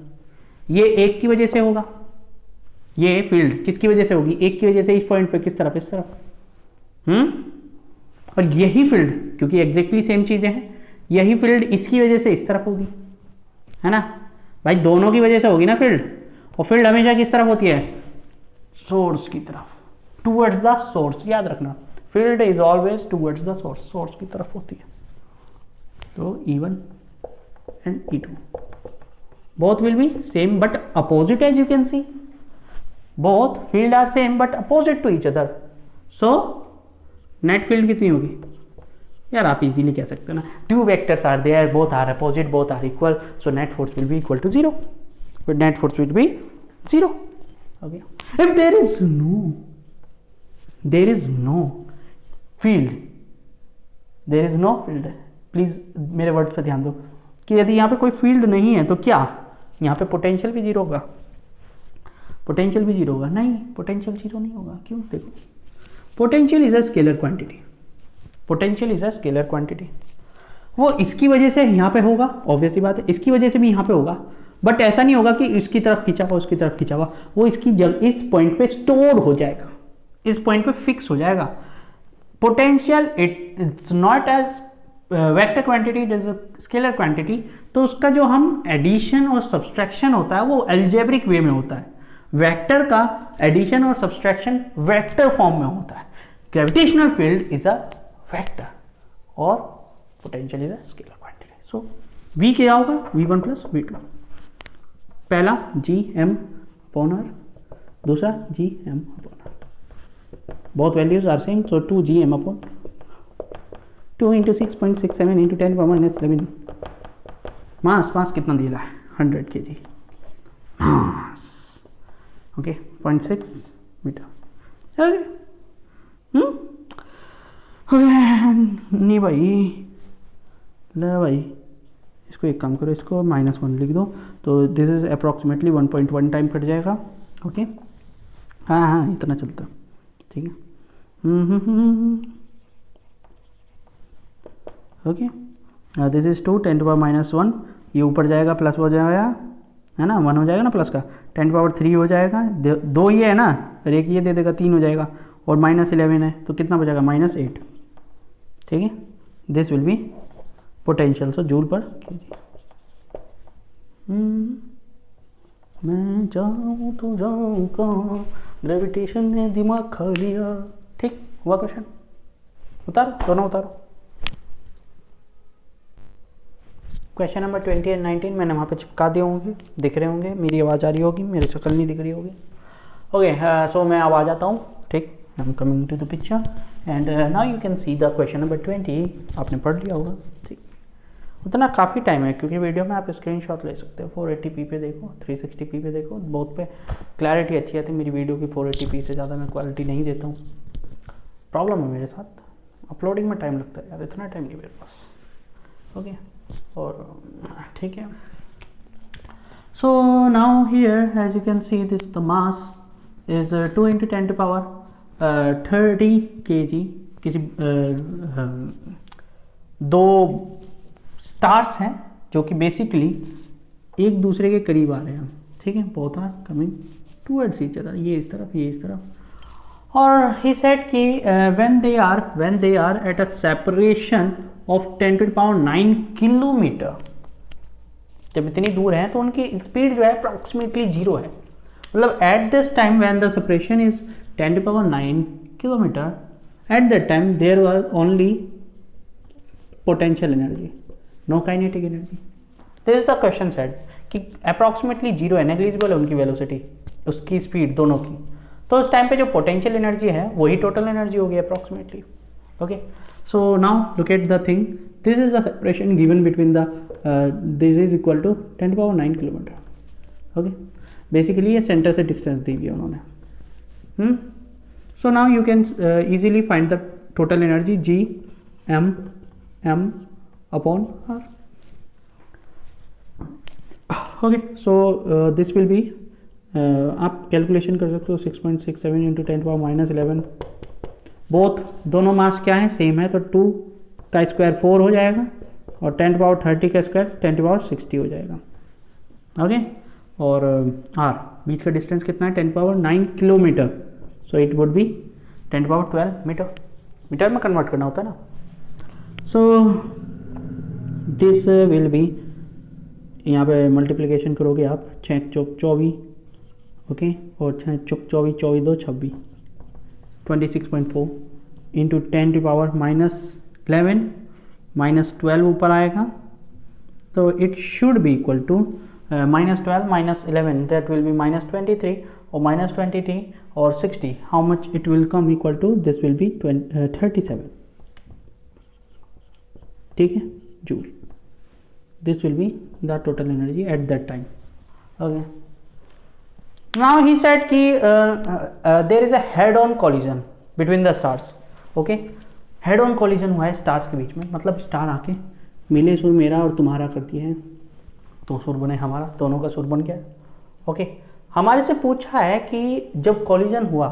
ये एक की वजह से होगा, ये फील्ड किसकी वजह से होगी, एक की वजह से। इस पॉइंट पे किस तरफ, इस तरफ। और यही फील्ड, क्योंकि एग्जैक्टली सेम चीजें हैं, यही फील्ड इसकी वजह से इस तरफ होगी, है ना भाई, दोनों की वजह से होगी ना फील्ड। और फील्ड हमेशा किस तरफ होती है, सोर्स की तरफ, टूवर्ड्स द सोर्स। याद रखना, field is always towards the source, source की तरफ होती है। तो E1 and E2 both will be same but opposite, as you can see both field are same but opposite to each other, so net field कितनी होगी यार, आप easily कह सकते हो ना, two vectors are there, both are opposite, both are equal, so net force will be equal to 0, but net force will be 0. Okay, if there is no field, please मेरे word पे ध्यान दो कि यदि यहाँ पे कोई फील्ड नहीं है तो क्या यहाँ पे पोटेंशियल भी 0 होगा, पोटेंशियल भी 0 होगा, नहीं पोटेंशियल 0 नहीं होगा। क्यों, देखो potential is a scalar quantity, potential is a scalar quantity. वो इसकी वजह से यहाँ पे होगा, ऑब्वियसली बात है, इसकी वजह से भी यहाँ पे होगा, बट ऐसा नहीं होगा कि इसकी तरफ खींचा हुआ उसकी तरफ खींचा हुआ, वो इसकी जगह इस पॉइंट पे स्टोर हो जाएगा, इस पॉइंट पे फिक्स हो जाएगा। Potential it's not as vector quantity, it is a scalar quantity. तो उसका जो हम एडिशन और सब्सट्रैक्शन होता है वो एल्जेब्रिक वे में होता है, वेक्टर का एडिशन और सब्सट्रैक्शन वेक्टर फॉर्म में होता है। Gravitational field is a vector और potential is a scalar quantity. So V क्या होगा, V1 प्लस V2, पहला Gm/r, दूसरा Gm/r, both values are same, so 2 into 6.67 into 10⁻⁻11 मास कितना दिया है 100 kg मास। Okay, 0.6 metre. नहीं भाई, ले भाई इसको एक काम करो, इसको -1 लिख दो, तो this is approximately 1.1 time cut जाएगा। ओके, हाँ इतना चलता, ठीक है। ओके, दिस इज 2 10⁻⁻1, ये ऊपर जाएगा प्लस हो जाएगा, है ना, 1 हो जाएगा ना प्लस का, 10⁻³ हो जाएगा, 2 ये है ना, और एक ये दे देगा 3 हो जाएगा, और -11 है तो कितना बचेगा -8, ठीक है। This will B potential, so joule पर केजी। मैं जाऊँ तो जाऊँ कहाँ, ग्रेविटेशन ने दिमाग खा लिया। ठीक हुआ क्वेश्चन, उतारो दोनों उतारो। क्वेश्चन नंबर 20 एंड 19 मैंने वहाँ पे चिपका दिए होंगे, दिख रहे होंगे, मेरी आवाज़ आ रही होगी, मेरी शक्ल नहीं दिख रही होगी। ओके, सो मैं अब आ जाता हूँ, ठीक, I am coming to the picture and now you can see the question number 20। आपने पढ़ लिया होगा, ठीक, उतना काफ़ी टाइम है क्योंकि वीडियो में आप स्क्रीनशॉट ले सकते हो। 480p पे देखो, 360p पे देखो, बहुत पे क्लैरिटी अच्छी आती है। मेरी वीडियो की 480p से ज़्यादा मैं क्वालिटी नहीं देता हूँ, प्रॉब्लम है मेरे साथ, अपलोडिंग में टाइम लगता है यार, इतना टाइम नहीं मेरे पास। ओके, और ठीक है। So now here as you can see this the mass, is 2 into 10 to power 30 kg। किसी दो स्टार्स हैं जो कि बेसिकली एक दूसरे के करीब आ रहे हैं, ठीक है, both are coming towards each other, ये इस तरफ ये इस तरफ। और ही सेड कि when they are at a separation of 10 to the power 9 kilometre, जब इतनी दूर है तो उनकी स्पीड जो है अप्रॉक्सीमेटली 0 है। मतलब at this time when the separation is 10 to power 9 kilometre, at that time there was only potential energy, no kinetic energy. This is the question said कि अप्रॉक्सीमेटली 0 है, नेग्लिजिबल है उनकी वेलोसिटी, उसकी speed दोनों की। तो उस टाइम पे जो पोटेंशियल एनर्जी है वही टोटल एनर्जी होगी approximately. Okay, so now look at the thing, this is the separation given between the this is equal to 10 to power 9 kilometre. Okay, basically ये सेंटर से डिस्टेंस दी हुई है उन्होंने। So now you can easily find the total energy G M upon are. Okay, so this will be, आप calculation कर सकते हो 6.67 इंटू 10 पावर माइनस 11। बोथ दोनों मास क्या है, सेम है, तो 2 का स्क्वायर 4 हो जाएगा और 10 पावर 30 का स्क्वायर 10 पावर 60 हो जाएगा। ओके, और आर बीच का डिस्टेंस कितना है, 10 power 9 kilometre, so it would be 10 power 12 metre. Metre में कन्वर्ट करना होता है ना। सो दिस विल बी, यहाँ पे मल्टीप्लिकेशन करोगे आप 6 चौक 24, ओके, और 6 चौक 24, 24 2 26, 26.4 into 10 to power minus 11, minus 12 ऊपर आएगा, तो it should be equal to minus 12 minus 11, that will be minus 23, और माइनस 23 और 60, how much it will come equal to, this will be 37, ठीक है, joule. This will be the total energy at that time. Okay. Now he said कि there is a head-on collision between the stars. Okay. Head-on collision हुआ है stars के बीच में, मतलब star आके मिले, सुर मेरा और तुम्हारा करती है, तो सुर बने हमारा, दोनों का सुर बन गया। ओके, हमारे से पूछा है कि जब collision हुआ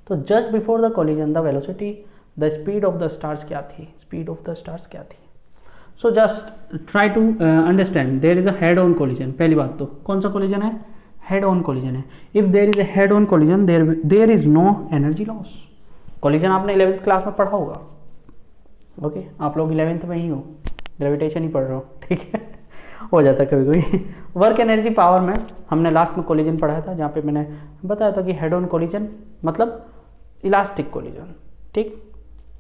तो just before the collision the velocity, the speed of the stars क्या थी, speed of the stars क्या थी। So just try to understand, there is a head on collision. पहली बात तो कौन सा कोलिजन है, हेड ऑन कोलिजन है। If there is a head on collision there is no energy loss. Collision आपने 11th क्लास में पढ़ा होगा। ओके, आप लोग 11th में ही हो, ग्रेविटेशन ही पढ़ रहे हो, ठीक है, हो जाता है कभी कभी। वर्क एनर्जी पावर में हमने लास्ट में कोलिजन पढ़ाया था, जहाँ पे मैंने बताया था कि हेड ऑन कोलिजन मतलब इलास्टिक कोलिजन, ठीक,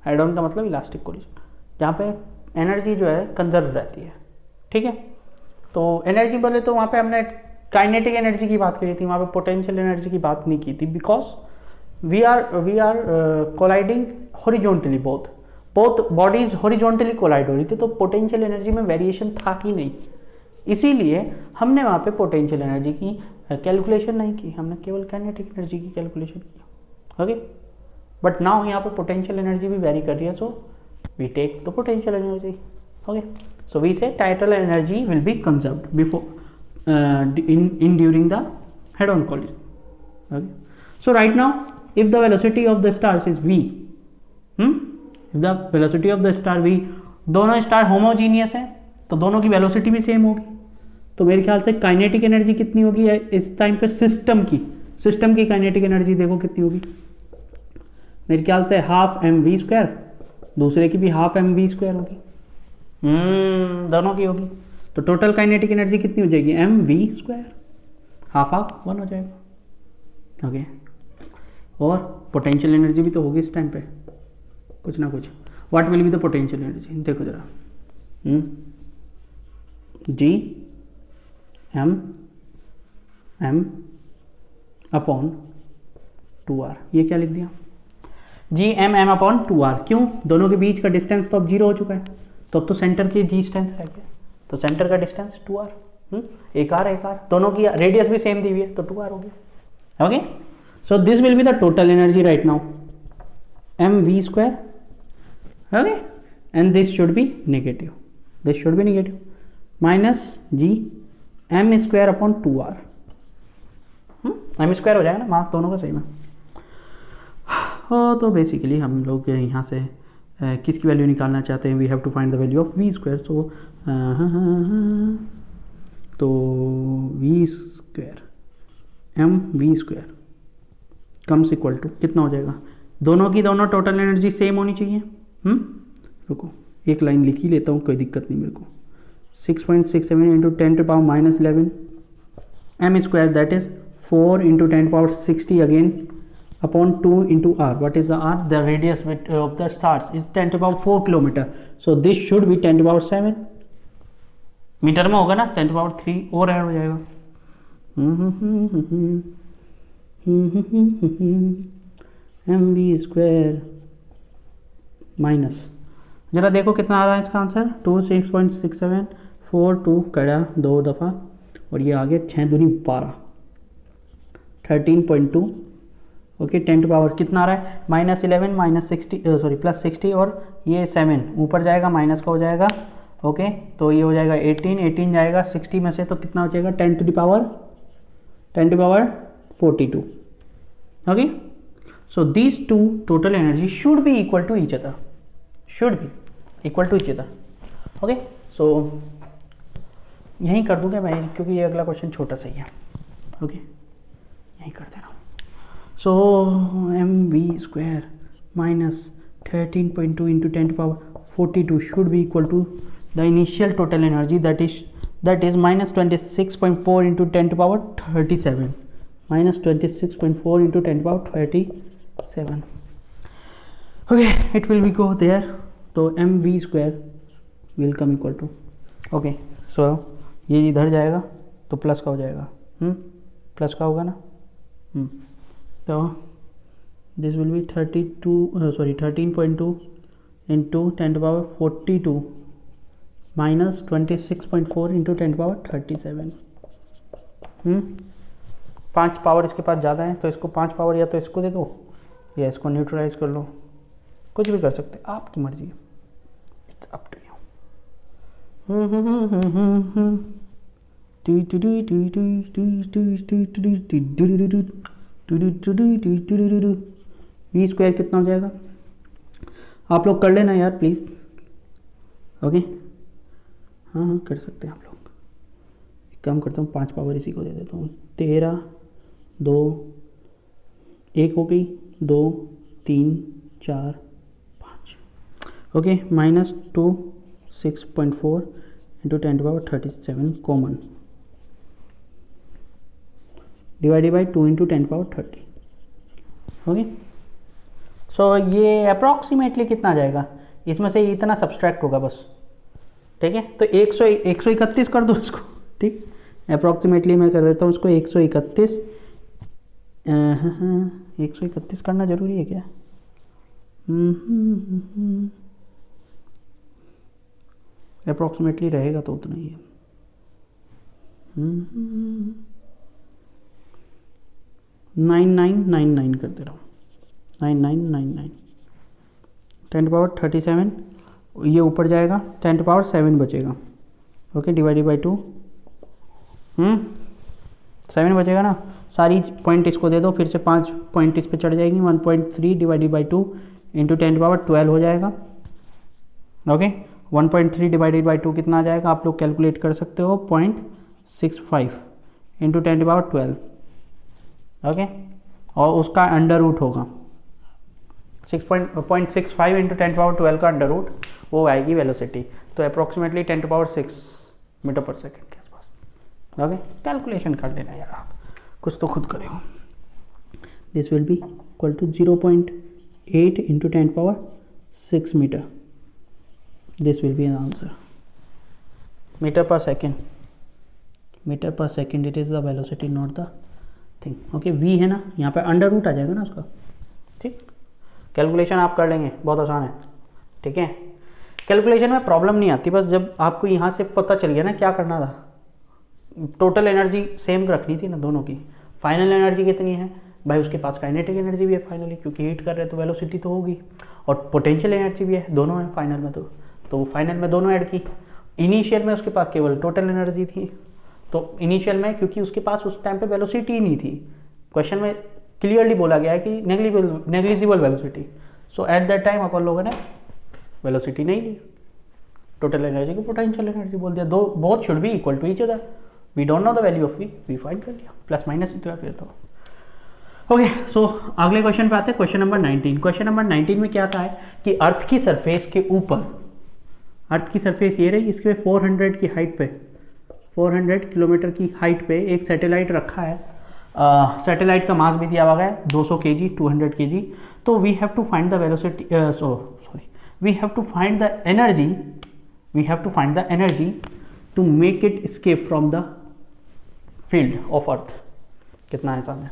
हेड ऑन का मतलब इलास्टिक कोलिजन, जहाँ पे एनर्जी जो है कंजर्व रहती है, ठीक है। तो एनर्जी बोले तो वहाँ पे हमने काइनेटिक एनर्जी की बात करी थी, वहाँ पे पोटेंशियल एनर्जी की बात नहीं की थी, because we are colliding horizontally, both bodies horizontally collide हो रही थी, तो पोटेंशियल एनर्जी में वेरिएशन था ही नहीं, इसीलिए हमने वहाँ पे पोटेंशियल एनर्जी की कैलकुलेशन नहीं की, हमने केवल काइनेटिक एनर्जी की कैलकुलेशन की। ओके, बट नाउ यहाँ पे पोटेंशियल एनर्जी भी वेरी कर रही है, सो we take the potential energy. Okay, so we say total energy will be conserved before in during the head-on collision. Okay, so right now if the velocity of the stars is v, if the velocity of the star v, दोनों star homogeneous हैं तो दोनों की velocity भी same होगी, तो मेरे ख्याल से काइनेटिक एनर्जी कितनी होगी इस टाइम पे, सिस्टम की काइनेटिक एनर्जी देखो कितनी होगी, मेरे ख्याल से हाफ mv², दूसरे की भी हाफ mv² होगी, दोनों की होगी, तो टोटल काइनेटिक एनर्जी कितनी हो जाएगी, mv², हाफ 1 हो जाएगा। ओके, और पोटेंशियल एनर्जी भी तो होगी इस टाइम पे कुछ ना कुछ। What will be the potential energy, देखो जरा, जी एम अपॉन 2r, ये क्या लिख दिया, जी एम अपॉन 2r, क्यों, दोनों के बीच का डिस्टेंस तो अब 0 हो चुका है, तो अब तो सेंटर की डिस्टेंस है क्या, तो सेंटर का डिस्टेंस 2r, एक आर, दोनों की रेडियस भी सेम दी हुई है, तो 2r हो गया। Okay, so this will be the total energy right now, mv², okay, and this should be negative, minus g m² upon 2r, m square हो जाएगा ना, मास दोनों का सेम है। तो बेसिकली हम लोग यहाँ से किसकी वैल्यू निकालना चाहते हैं, we have to find the value of V square. So तो V square M V square comes equal to कितना हो जाएगा, दोनों की दोनों टोटल एनर्जी सेम होनी चाहिए। रुको एक लाइन लिख ही लेता हूँ, कोई दिक्कत नहीं मेरे को। 6.67 into 10 to power -11 m square, that is 4 into 10 to power 60 again upon 2 into r. What is the r, the radius of the stars is 10 to power 4 kilometre. So this should be 10 to power 7 metre में होगा ना, 10 to power 3 और add हो जाएगा। M V square minus, जरा देखो कितना आ रहा है इसका आंसर, 6.67 4 2 कड़ा 2 दफ़ा और ये आ गया 6 दूनी 12 13.2। ओके 10 टू पावर कितना आ रहा है, -11 -60 सॉरी +60 और ये 7 ऊपर जाएगा माइनस का हो जाएगा। ओके तो ये हो जाएगा 18 जाएगा 60 में से, तो कितना हो जाएगा 10 to power 42। Okay so these two total energy should be equal to each other, okay so यहीं कर दूंगा मैं, क्योंकि ये अगला क्वेश्चन छोटा सा ही है। ओके यहीं कर दे रहा हूँ। So M V square minus 13.2 into 10 to power 42 should be equal to the initial total energy that is -26.4 into 10 to power 37 -26.4 into 10 to power 37। Okay it will be go there, तो M V square will come equal to, okay so ये इधर जाएगा तो plus का हो जाएगा, plus का होगा ना, तो this will be 13.2 into 10 to power 42 -26.4 into 10 to power 37। 5 power इसके पास ज़्यादा है, तो इसको 5 पावर या तो इसको दे दो या इसको न्यूट्रलाइज कर लो, कुछ भी कर सकते, आपकी मर्जी है, it's up to you. V square कितना हो जाएगा, आप लोग कर लेना यार प्लीज़। ओके हाँ कर सकते हैं आप लोग। एक काम करता हूँ 5 पावर इसी को दे देता हूँ, 13 2 1 हो गई, 2 3 4 5। Okay -2 6.4 into 10 to power 37 common divided by 2 into 10 to power 30। Okay so ये अप्रॉक्सीमेटली कितना आ जाएगा, इसमें से इतना सब्सट्रैक्ट होगा बस, ठीक है। तो 131 कर दो इसको, ठीक, अप्रॉक्सीमेटली मैं कर देता हूँ इसको 131। 131 करना ज़रूरी है क्या, अप्रॉक्सीमेटली रहेगा तो उतना ही है। 9999 कर दे रहा हूँ, 9999 10 टू पावर 37, ये ऊपर जाएगा 10 टू पावर 7 बचेगा। ओके डिवाइडेड बाई 2 7 बचेगा ना, सारी पॉइंट इसको दे दो, फिर से 5 पॉइंट इस पे चढ़ जाएंगी। 1.3 divided by 2 into 10 to power 12 हो जाएगा। ओके 1.3 डिवाइडेड बाई 2 कितना आ जाएगा, आप लोग कैलकुलेट कर सकते हो, 0.65 इंटू 10 टू पावर 12। ओके और उसका अंडर रूट होगा 0.65 इंटू 10 टू पावर 12 का अंडर रूट, वो आएगी वेलोसिटी, तो approximately 10 to power 6 metre per second के आसपास। ओके कैलकुलेशन कर लेना यार आप, कुछ तो खुद करे हो। This will be equal to 0.8 into 10 to power 6 metre. This will be an answer, metre per second, it is the velocity not the thing. Okay we है ना, यहाँ पे अंडर रूट आ जाएगा ना उसका, ठीक। कैलकुलेशन आप कर लेंगे, बहुत आसान है, ठीक है। कैलकुलेशन में प्रॉब्लम नहीं आती, बस जब आपको यहाँ से पता चल गया ना क्या करना था, टोटल एनर्जी सेम रखनी थी ना दोनों की। फाइनल एनर्जी कितनी है भाई, उसके पास काइनेटिक एनर्जी भी है फाइनली, क्योंकि हीट कर रहे हैं तो वेलोसिटी तो होगी, और पोटेंशियल एनर्जी भी है, दोनों है फाइनल में। तो फाइनल में दोनों ऐड की। इनिशियल में उसके पास केवल टोटल एनर्जी थी, तो इनिशियल में क्योंकि उसके पास उस टाइम पे वेलोसिटी ही नहीं थी, क्वेश्चन में क्लियरली बोला गया है कि negligible velocity. So at that time अपन लोगों ने वेलोसिटी नहीं ली, टोटल एनर्जी को पोटेंशियल एनर्जी बोल दिया। दो both should be equal to each other. We don't know the value of V find कर लिया, प्लस माइनस इतना फिर तो ओके। सो अगले क्वेश्चन पे आते हैं, क्वेश्चन नंबर 19। क्वेश्चन नंबर 19 में क्या कहा है कि अर्थ की सरफेस के ऊपर, अर्थ की सरफेस ये रही, इसके 400 की हाइट पे, 400 किलोमीटर की हाइट पे एक सैटेलाइट रखा है। सैटेलाइट का मास भी दिया हुआ है 200 kg, 200 kg। तो we have to find the velocity, we have to find the energy, we have to find the energy to make it escape from the field of earth. कितना है सामने,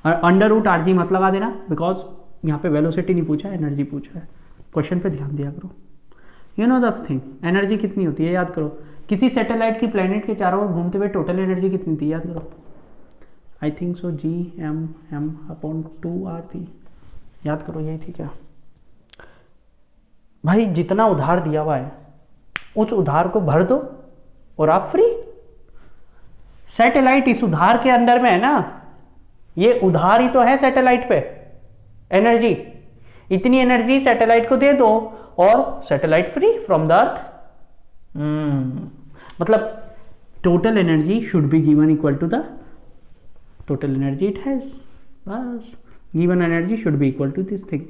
√RG मत लगा देना, बिकॉज यहाँ पे velocity नहीं पूछा है, एनर्जी पूछा है। क्वेश्चन पे ध्यान दिया करो। You know the thing, energy कितनी होती है याद करो। किसी सैटेलाइट की प्लेनेट के चारों ओर घूमते हुए टोटल एनर्जी कितनी थी याद करो। आई थिंक सो Gm/2 थी, याद करो यही थी क्या भाई। जितना उधार दिया हुआ है उस उधार को भर दो और आप फ्री। सैटेलाइट इस उधार के अंदर में है ना, ये उधार ही तो है सैटेलाइट पे। एनर्जी, इतनी एनर्जी सैटेलाइट को दे दो और satellite free from the earth. मतलब total energy should be given equal to the total energy it has. बस given energy should be equal to this thing,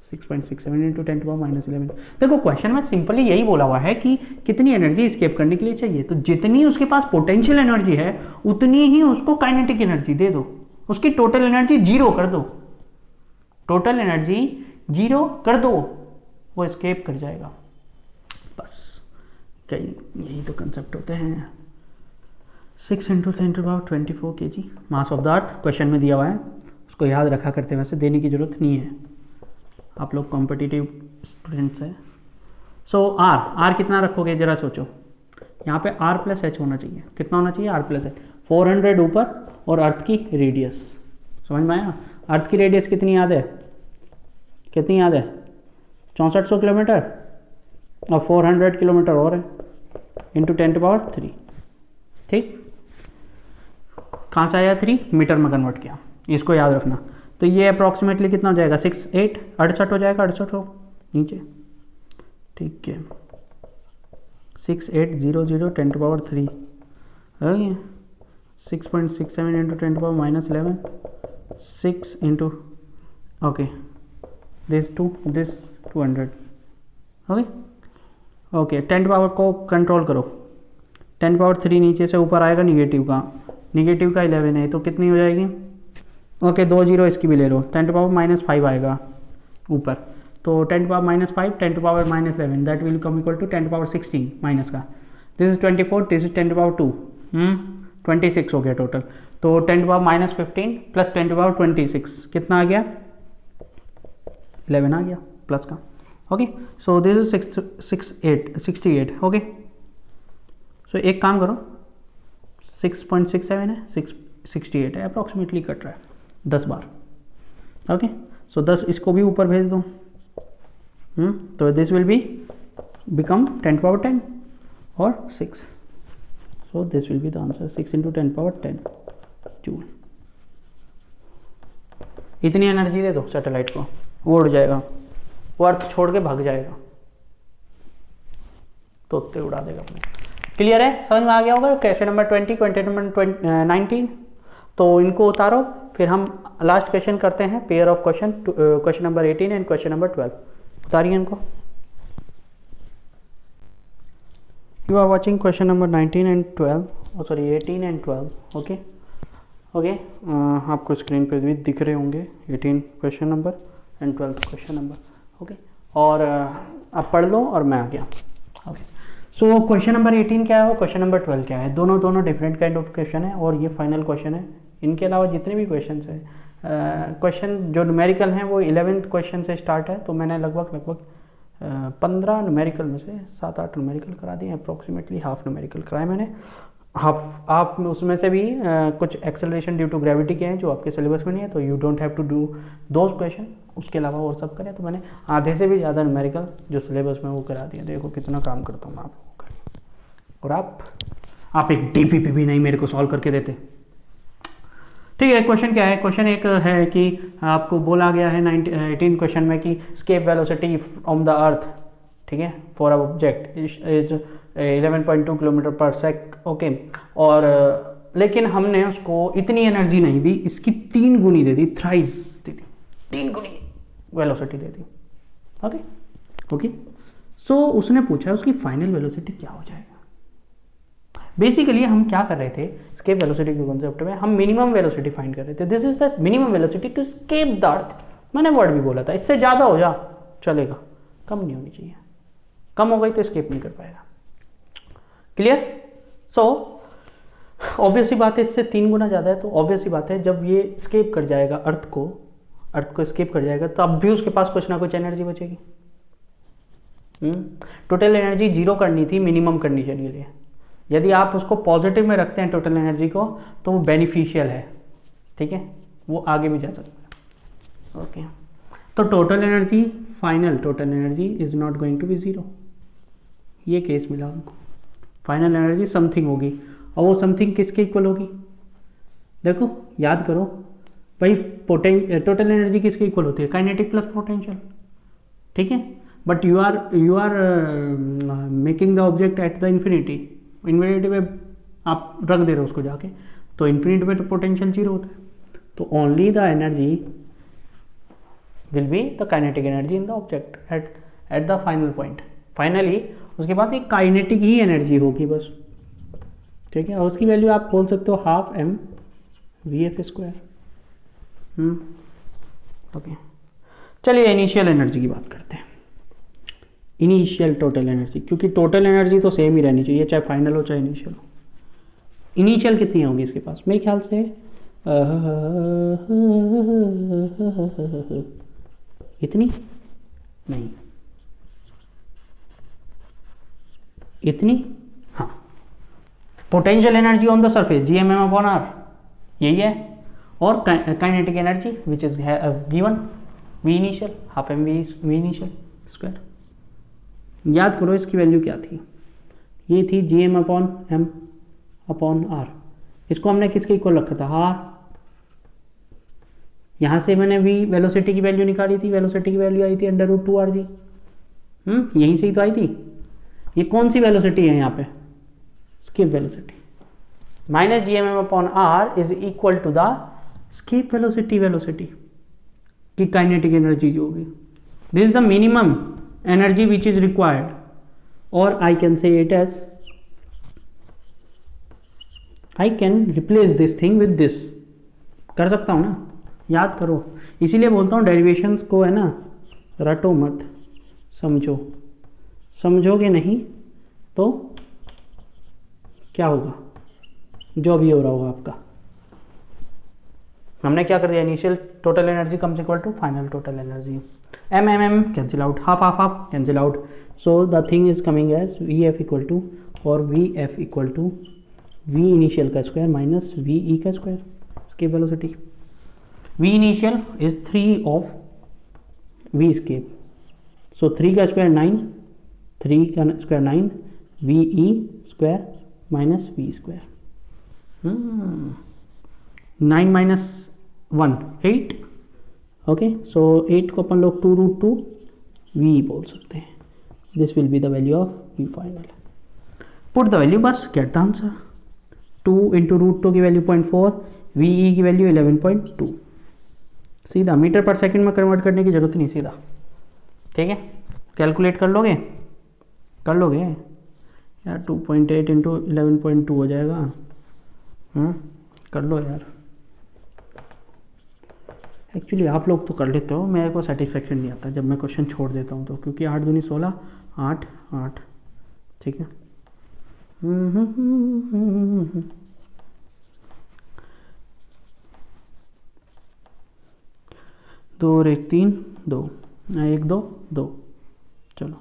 6.67 into 10⁻11। देखो क्वेश्चन में सिंपली यही बोला हुआ है कि कितनी एनर्जी स्केप करने के लिए चाहिए, तो जितनी उसके पास पोटेंशियल एनर्जी है उतनी ही उसको काइनेटिक एनर्जी दे दो। उसकी टोटल एनर्जी 0 कर दो, टोटल एनर्जी 0 कर दो, वो स्केप कर जाएगा। बस कई यही तो कंसेप्ट होते हैं। 6 × 10⁻24 kg mass of the earth question में दिया हुआ है, उसको याद रखा करते हैं, वैसे देने की जरूरत नहीं है, आप लोग कॉम्पिटिटिव स्टूडेंट्स हैं। सो आर कितना रखोगे जरा सोचो। यहाँ पे R+H होना चाहिए। कितना होना चाहिए? R+H। 400 ऊपर और अर्थ की रेडियस, समझ में आया? अर्थ की रेडियस कितनी याद है? कितनी याद है? 6400 किलोमीटर और 400 किलोमीटर और है, इंटू 10⁻3। ठीक, कहाँ से आया? 3 मीटर में कन्वर्ट किया, इसको याद रखना। तो ये अप्रॉक्सीमेटली कितना हो जाएगा? 68 हो जाएगा, 68 हो नीचे। ठीक है, 6800 10⁻3 हो गया। 6.67 into 10⁻11, 6 into okay this 200 okay okay. 10 power को कंट्रोल करो, 10⁻3 नीचे से ऊपर आएगा, निगेटिव का 11 है, तो कितनी हो जाएगी? ओके 2 0 इसकी भी ले लो, 10⁻5 आएगा ऊपर, तो 10⁻5 10⁻11 that will come equal to 10⁻16 minus का। दिस इज 24, दिस इज 10⁻2, 26 हो गया टोटल। तो 10⁻−15 प्लस 10⁻26 कितना आ गया? 11 आ गया प्लस का। Okay, so this is 68 okay. सो एक काम करो, 6.67 है, 68 है, अप्रॉक्सीमेटली कट रहा है 10 बार। ओके, सो 10 इसको भी ऊपर भेज दो, तो दिस विल बी बिकम 10⁻10 और 6, सो this will be the answer, 6 into 10⁻10 joule. इतनी एनर्जी दे दो सैटेलाइट को, वो उड़ जाएगा, वो अर्थ छोड़ के भाग जाएगा, तोते उड़ा देगा अपने। क्लियर है? समझ में आ गया होगा? Question number 20, question number 19। तो इनको उतारो, फिर हम लास्ट क्वेश्चन करते हैं, pair of question, question number 18 and question number 12। उतारिए इनको। You are watching question number 19 and 12, sorry 18 and 12। Okay okay, आपको स्क्रीन पे भी दिख रहे होंगे 18 question number and 12 question number. Okay, और आप पढ़ लो और मैं आ गया। ओके, सो क्वेश्चन नंबर 18 क्या है और क्वेश्चन नंबर 12 क्या है? दोनों डिफरेंट काइंड ऑफ क्वेश्चन है, और ये फाइनल क्वेश्चन है। इनके अलावा जितने भी क्वेश्चन हैं, क्वेश्चन जो न्यूमेरिकल हैं वो 11th क्वेश्चन से स्टार्ट है, तो मैंने लगभग 15 न्यूमेरिकल में से 7-8 न्यूमेरिकल करा दिए, अप्रॉक्सीमेटली हाफ न्यूमेरिकल कराए मैंने। हाफ आप उसमें से भी कुछ एक्सेलरेशन ड्यू टू ग्रेविटी के हैं जो आपके सिलेबस में नहीं है, तो you don't have to do those question. उसके अलावा और सब करें, तो मैंने आधे से भी ज़्यादा न्यूमेरिकल जो सिलेबस में वो करा दिया। देखो कितना काम करता हूँ मैं आप लोगों का, और आप एक DPP भी नहीं मेरे को सॉल्व करके देते। ठीक है, क्वेश्चन क्या है, क्वेश्चन एक है कि आपको बोला गया है 18 क्वेश्चन में कि escape velocity from the earth, ठीक है, for a object is 11.2 kilometre पर सेक, ओके। और लेकिन हमने उसको इतनी एनर्जी नहीं दी, इसकी 3 गुनी दे दी, थ्राइस दे दी, 3 गुनी वेलोसिटी दे दी, ओके ओके। सो उसने पूछा उसकी फाइनल वेलोसिटी क्या हो जाएगा। बेसिकली हम क्या कर रहे थे, स्केप वेलोसिटी के कॉन्सेप्ट में हम मिनिमम वेलोसिटी फाइंड कर रहे थे। This is the minimum velocity to escape the earth. मैंने वर्ड भी बोला था, इससे ज़्यादा हो जा चलेगा, कम नहीं होनी चाहिए, कम हो गई तो स्केप नहीं कर पाएगा। क्लियर? सो ऑब्वियस ही बात है, इससे 3 गुना ज़्यादा है, तो ऑब्वियस ही बात है जब ये स्केप कर जाएगा अर्थ को स्केप कर जाएगा, तब भी उसके पास कुछ ना कुछ एनर्जी बचेगी। टोटल एनर्जी 0 करनी थी मिनिमम कंडीशन के लिए। यदि आप उसको पॉजिटिव में रखते हैं टोटल एनर्जी को, तो वो बेनिफिशियल है, ठीक है, वो आगे भी जा सकता है, ओके। तो total energy, final total energy is not going to be 0, ये केस मिला हमको। फाइनल एनर्जी समथिंग होगी, और वो समथिंग किसके इक्वल होगी? देखो याद करो भाई, टोटल एनर्जी किसके इक्वल होती है? काइनेटिक प्लस पोटेंशियल, ठीक है। But you are making the object at the infinity में आप रख दे रहे हो उसको जाके, तो इन्फिनिटी में तो पोटेंशियल 0 होता है, तो only the energy will be the kinetic energy in the object at the final point. Finally उसके बाद एक काइनेटिक ही एनर्जी होगी बस, ठीक है, और उसकी वैल्यू आप बोल सकते हो 12 mv²। ओके, चलिए इनिशियल एनर्जी की बात करते हैं। इनिशियल टोटल एनर्जी, क्योंकि टोटल एनर्जी तो सेम ही रहनी चाहिए, चाहे फाइनल हो चाहे इनिशियल हो। इनिशियल कितनी होगी इसके पास? मेरे ख्याल से इतनी नहीं, इतनी, हाँ। Potential energy on the surface gmm/r यही है, और kinetic energy which is given v initial 12 mv इनिशियल²। याद करो इसकी वैल्यू क्या थी, ये थी gm/m/r। इसको हमने किसके इक्वल रखा था? r। यहाँ से मैंने v वेलोसिटी की वैल्यू निकाली थी, वेलोसिटी की वैल्यू आई थी √2rg, यहीं से ही तो आई थी। ये कौन सी वेलोसिटी है यहाँ पे? Escape velocity. Minus gmm/r is equal to the escape velocity की काइनेटिक एनर्जी जो होगी। This is the minimum energy which is required, or I can say it as, I can replace this thing with this, कर सकता हूँ ना, याद करो। इसीलिए बोलता हूँ डेरिवेशंस को है ना रटो मत, समझो, समझोगे नहीं तो क्या होगा, जो भी हो रहा होगा आपका। हमने क्या कर दिया, initial total energy comes equal to final total energy, m cancel out, half cancel out, so the thing is coming as vf equal to, or vf equal to v initial का स्क्वायर माइनस ve का square, escape velocity. v initial is 3 of v escape, so 3 का square 9, 3 का square 9, ve square minus v square, 9 minus 1 8, okay. So 8 को अपन लोग 2√2 v बोल सकते हैं। This will be the value of v final. Put the value, बस get the answer. 2 × √2 की वैल्यू 0.4, ve की वैल्यू 11.2। सीधा मीटर पर सेकंड में कन्वर्ट करने की जरूरत नहीं, सीधा, ठीक है। कैलकुलेट कर लोगे यार, 2.8 × 11.2 हो जाएगा, कर लो यार। एक्चुअली आप लोग तो कर लेते हो, मेरे को सेटिस्फेक्शन नहीं आता जब मैं क्वेश्चन छोड़ देता हूँ तो, क्योंकि 8 दूनी 16, 8 8, ठीक है। 2 और 1 3, 2 1 2 2, चलो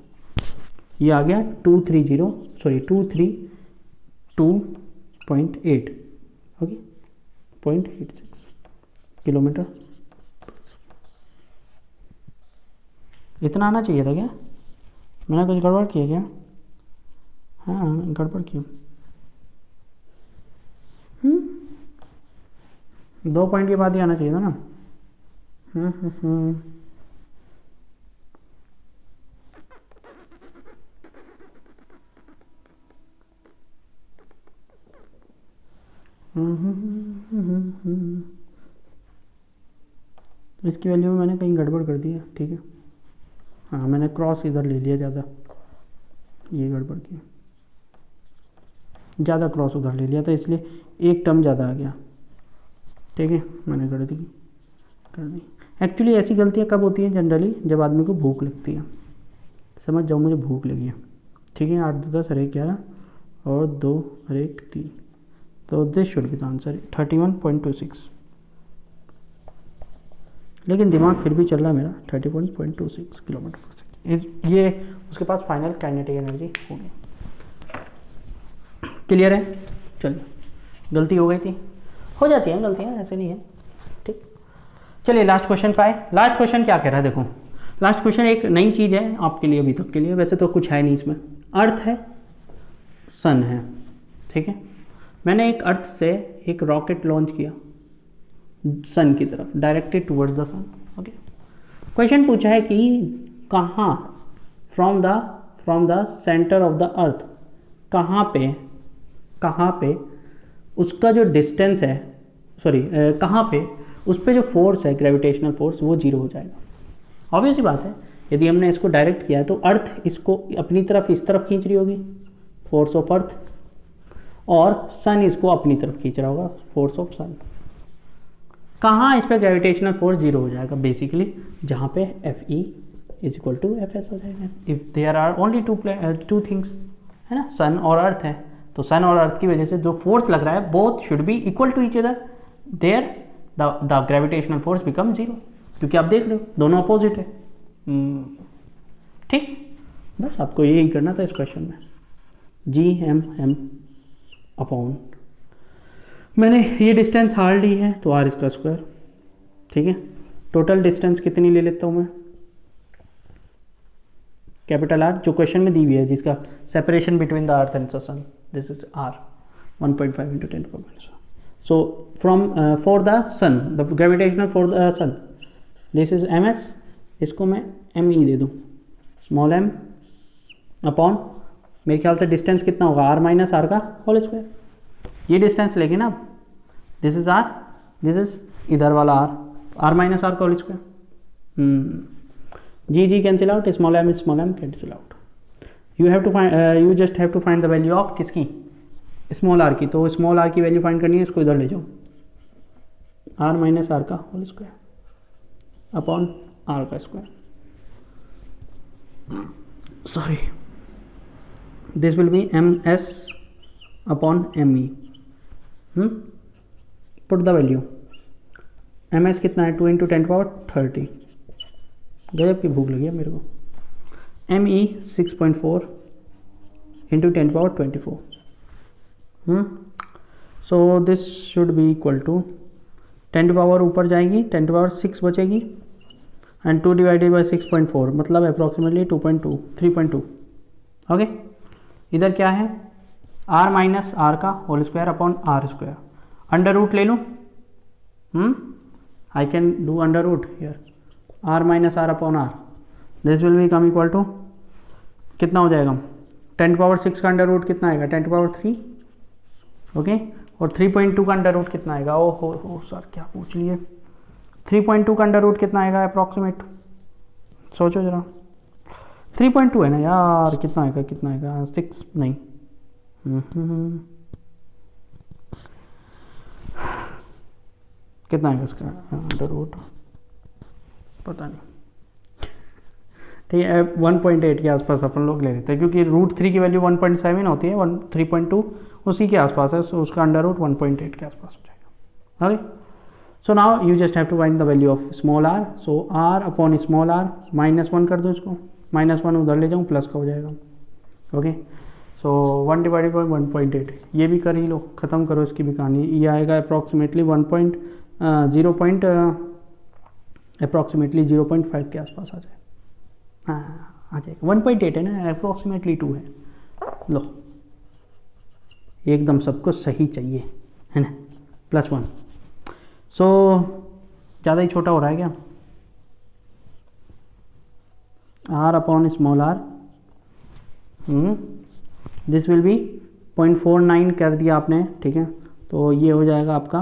ये आ गया 232.8, ओके, 0.86 किलोमीटर। इतना आना चाहिए था क्या? मैंने कुछ गड़बड़ किया क्या? हाँ गड़बड़ क्यों? 2 पॉइंट के बाद ही आना चाहिए था ना। इसकी वैल्यू में मैंने कहीं गड़बड़ कर दी है, ठीक है। हाँ, मैंने क्रॉस इधर ले लिया ज़्यादा, ये गड़बड़ की, ज़्यादा क्रॉस उधर ले लिया था, इसलिए एक टर्म ज़्यादा आ गया, ठीक है। मैंने कर दी। एक्चुअली ऐसी गलतियाँ कब होती हैं? जनरली जब आदमी को भूख लगती है। समझ जाओ मुझे भूख लगी है, ठीक है। 8 2 10 अरे 11 और 2 अरे 3, तो this should be the answer 31.26। लेकिन दिमाग फिर भी चल रहा है मेरा 30.26 किलोमीटर पर सेकेंड। ये उसके पास फाइनल काइनेटिक एनर्जी होगी। क्लियर है? चलिए, गलती हो गई थी, हो जाती है गलतियाँ, ऐसे नहीं है, ठीक। चलिए लास्ट क्वेश्चन पे आए। लास्ट क्वेश्चन क्या कह रहा है? देखो, लास्ट क्वेश्चन एक नई चीज़ है आपके लिए अभी तक के लिए, वैसे तो कुछ है नहीं इसमें। अर्थ है, सन है, ठीक है। मैंने एक अर्थ से एक रॉकेट लॉन्च किया सन की तरफ, directed towards the sun, okay. Question पूछा है कि कहाँ, from the centre of the earth, कहाँ पे उसका जो डिस्टेंस है, सॉरी कहाँ पे उस पर जो फोर्स है, ग्रेविटेशनल फोर्स, वो 0 हो जाएगा। ऑब्वियस ही बात है, यदि हमने इसको डायरेक्ट किया है तो अर्थ इसको अपनी तरफ, इस तरफ खींच रही होगी, फोर्स ऑफ अर्थ, और सन इसको अपनी तरफ खींच रहा होगा, फोर्स ऑफ सन। कहाँ इस पर ग्रेविटेशनल फोर्स 0 हो जाएगा? बेसिकली जहाँ पे Fe is equal to Fs हो जाएगा। If there are only two things, है ना, सन और अर्थ है, तो सन और अर्थ की वजह से जो फोर्स लग रहा है, both should be equal to each other, there the gravitational force become 0, क्योंकि आप देख रहे हो दोनों अपोजिट है, ठीक। बस आपको यही करना था इस क्वेश्चन में। Gm अपॉन, मैंने ये डिस्टेंस r ली है तो r इसका स्क्वायर, ठीक है। टोटल डिस्टेंस कितनी ले लेता हूँ मैं? कैपिटल R, जो क्वेश्चन में दी हुई है, जिसका separation between the earth and the sun, this is r 1.5 × 10⁻⁻⁴. So from for the sun, the gravitational for the sun, this is ms, इसको मैं me दे दूँ, स्मॉल m अपॉन, मेरे ख्याल से डिस्टेंस कितना होगा? r माइनस आर का whole square. ये डिस्टेंस लेंगे ना, this is r, this is इधर वाला r माइनस आर का whole square. G cancel out, small m cancel out. You just have to find the value of किसकी? Small r की। तो स्मॉल r की वैल्यू फाइंड करनी है, इसको इधर ले जाओ, r माइनस आर का होल स्क्वायर अपॉन r का square, sorry, this will B ms upon me। Put the value, ms कितना है? 2 × 10⁻30। गजब की भूख लगी है मेरे को। me 6.4 × 10⁻24। So this should be equal to 10 power ऊपर जाएगी, 10⁻6 बचेगी, एंड 2 डिवाइडेड बाई 6.4, मतलब अप्रॉक्सीमेटली 2.2, 3.2, ओके। इधर क्या है? r माइनस आर का whole square upon r square. Under root ले लूँ, I can do under root here, r minus r upon r, this will be come equal to, कितना हो जाएगा? 10⁻6 का अंडर रूट कितना आएगा? 10⁻3, ओके। और 3.2 का अंडर रूट कितना आएगा? ओ सर क्या पूछ लिए, 3.2 का अंडर रूट कितना आएगा अप्रॉक्सीमेट? सोचो जरा, 3.2 है ना यार, कितना आएगा? 6 नहीं, कितना आएगा इसका अंडर रूट? पता नहीं, ठीक है। 1.8 के आसपास अपन लोग ले लेते हैं, क्योंकि √3 की वैल्यू 1.7 होती है, 3.2 उसी के आसपास है, सो उसका अंडर रूट 1.8 के आसपास हो जाएगा, okay. So now you just have to find the value of small r, so r upon small r, -1 कर दो इसको, -1 उधर ले जाऊँ, प्लस का हो जाएगा, ओके। सो 1 डिवाइडेड बाई 1.8, ये भी कर ही लो, ख़त्म करो इसकी भी कहानी। ये आएगा अप्रॉक्सीमेटली 0.5 के आसपास आ जाए, हाँ आ जाएगा। 1.8 है ना, अप्रॉक्सीमेटली 2 है, लो एकदम सबको सही चाहिए, है ना, +1। सो ज़्यादा ही छोटा हो रहा है क्या, r upon small r, this will B 0.49 कर दिया आपने, ठीक है। तो ये हो जाएगा आपका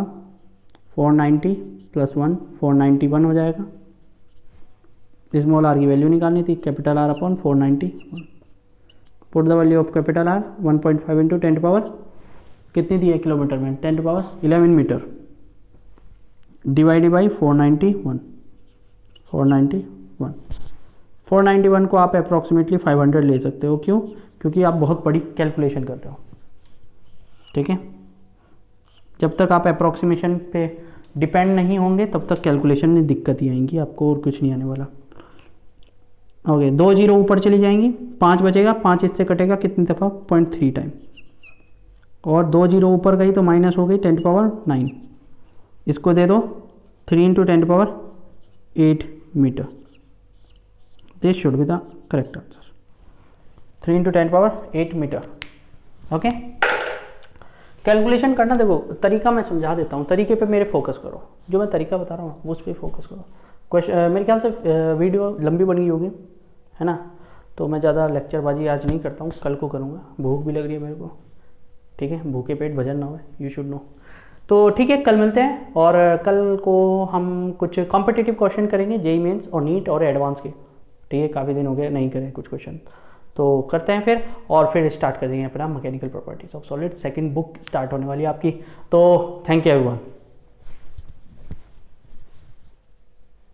490 + 1 491 हो जाएगा। स्मॉल r की वैल्यू निकालनी थी, capital R upon 490। Put the value of capital R 1.5 into 10 power कितनी दी है किलोमीटर में, 10 पावर 11 मीटर, डिवाइडेड बाई 491 को आप अप्रॉक्सीमेटली 500 ले सकते हो। क्यों? क्योंकि आप बहुत बड़ी कैलकुलेशन कर रहे हो, ठीक है। जब तक आप अप्रॉक्सीमेशन पे डिपेंड नहीं होंगे तब तक कैलकुलेशन में दिक्कत ही आएंगी आपको, और कुछ नहीं आने वाला। ओके, 2 जीरो ऊपर चली जाएंगी, 5 बचेगा, 5 इससे कटेगा कितनी दफ़ा, 0.3 टाइम, और 2 जीरो ऊपर गई तो माइनस हो गई 10 पावर 9। इसको दे दो 3 into 10 power 8 metre, this should be the correct answer, 3 into 10 power 8 metre. Okay, calculation करना, देखो तरीका मैं समझा देता हूँ, तरीके पे मेरे फोकस करो, जो मैं तरीका बता रहा हूँ उस पर फोकस करो। क्वेश्चन मेरे ख्याल से वीडियो लंबी बन गई होगी, है ना, तो मैं ज़्यादा लेक्चरबाजी आज नहीं करता हूँ, कल को करूँगा, भूख भी लग रही है मेरे को, ठीक है, भूखे पेट भजन ना हो, यू शुड नो। तो ठीक है, कल मिलते हैं, और कल को हम कुछ कॉम्पिटिटिव क्वेश्चन करेंगे, जेईई मेंस और नीट और एडवांस के, ठीक है, काफ़ी दिन हो गए नहीं करें कुछ क्वेश्चन, तो करते हैं फिर, और फिर स्टार्ट कर देंगे अपना mechanical properties of solid, second book start होने वाली है आपकी। तो थैंक यू एवरीवन।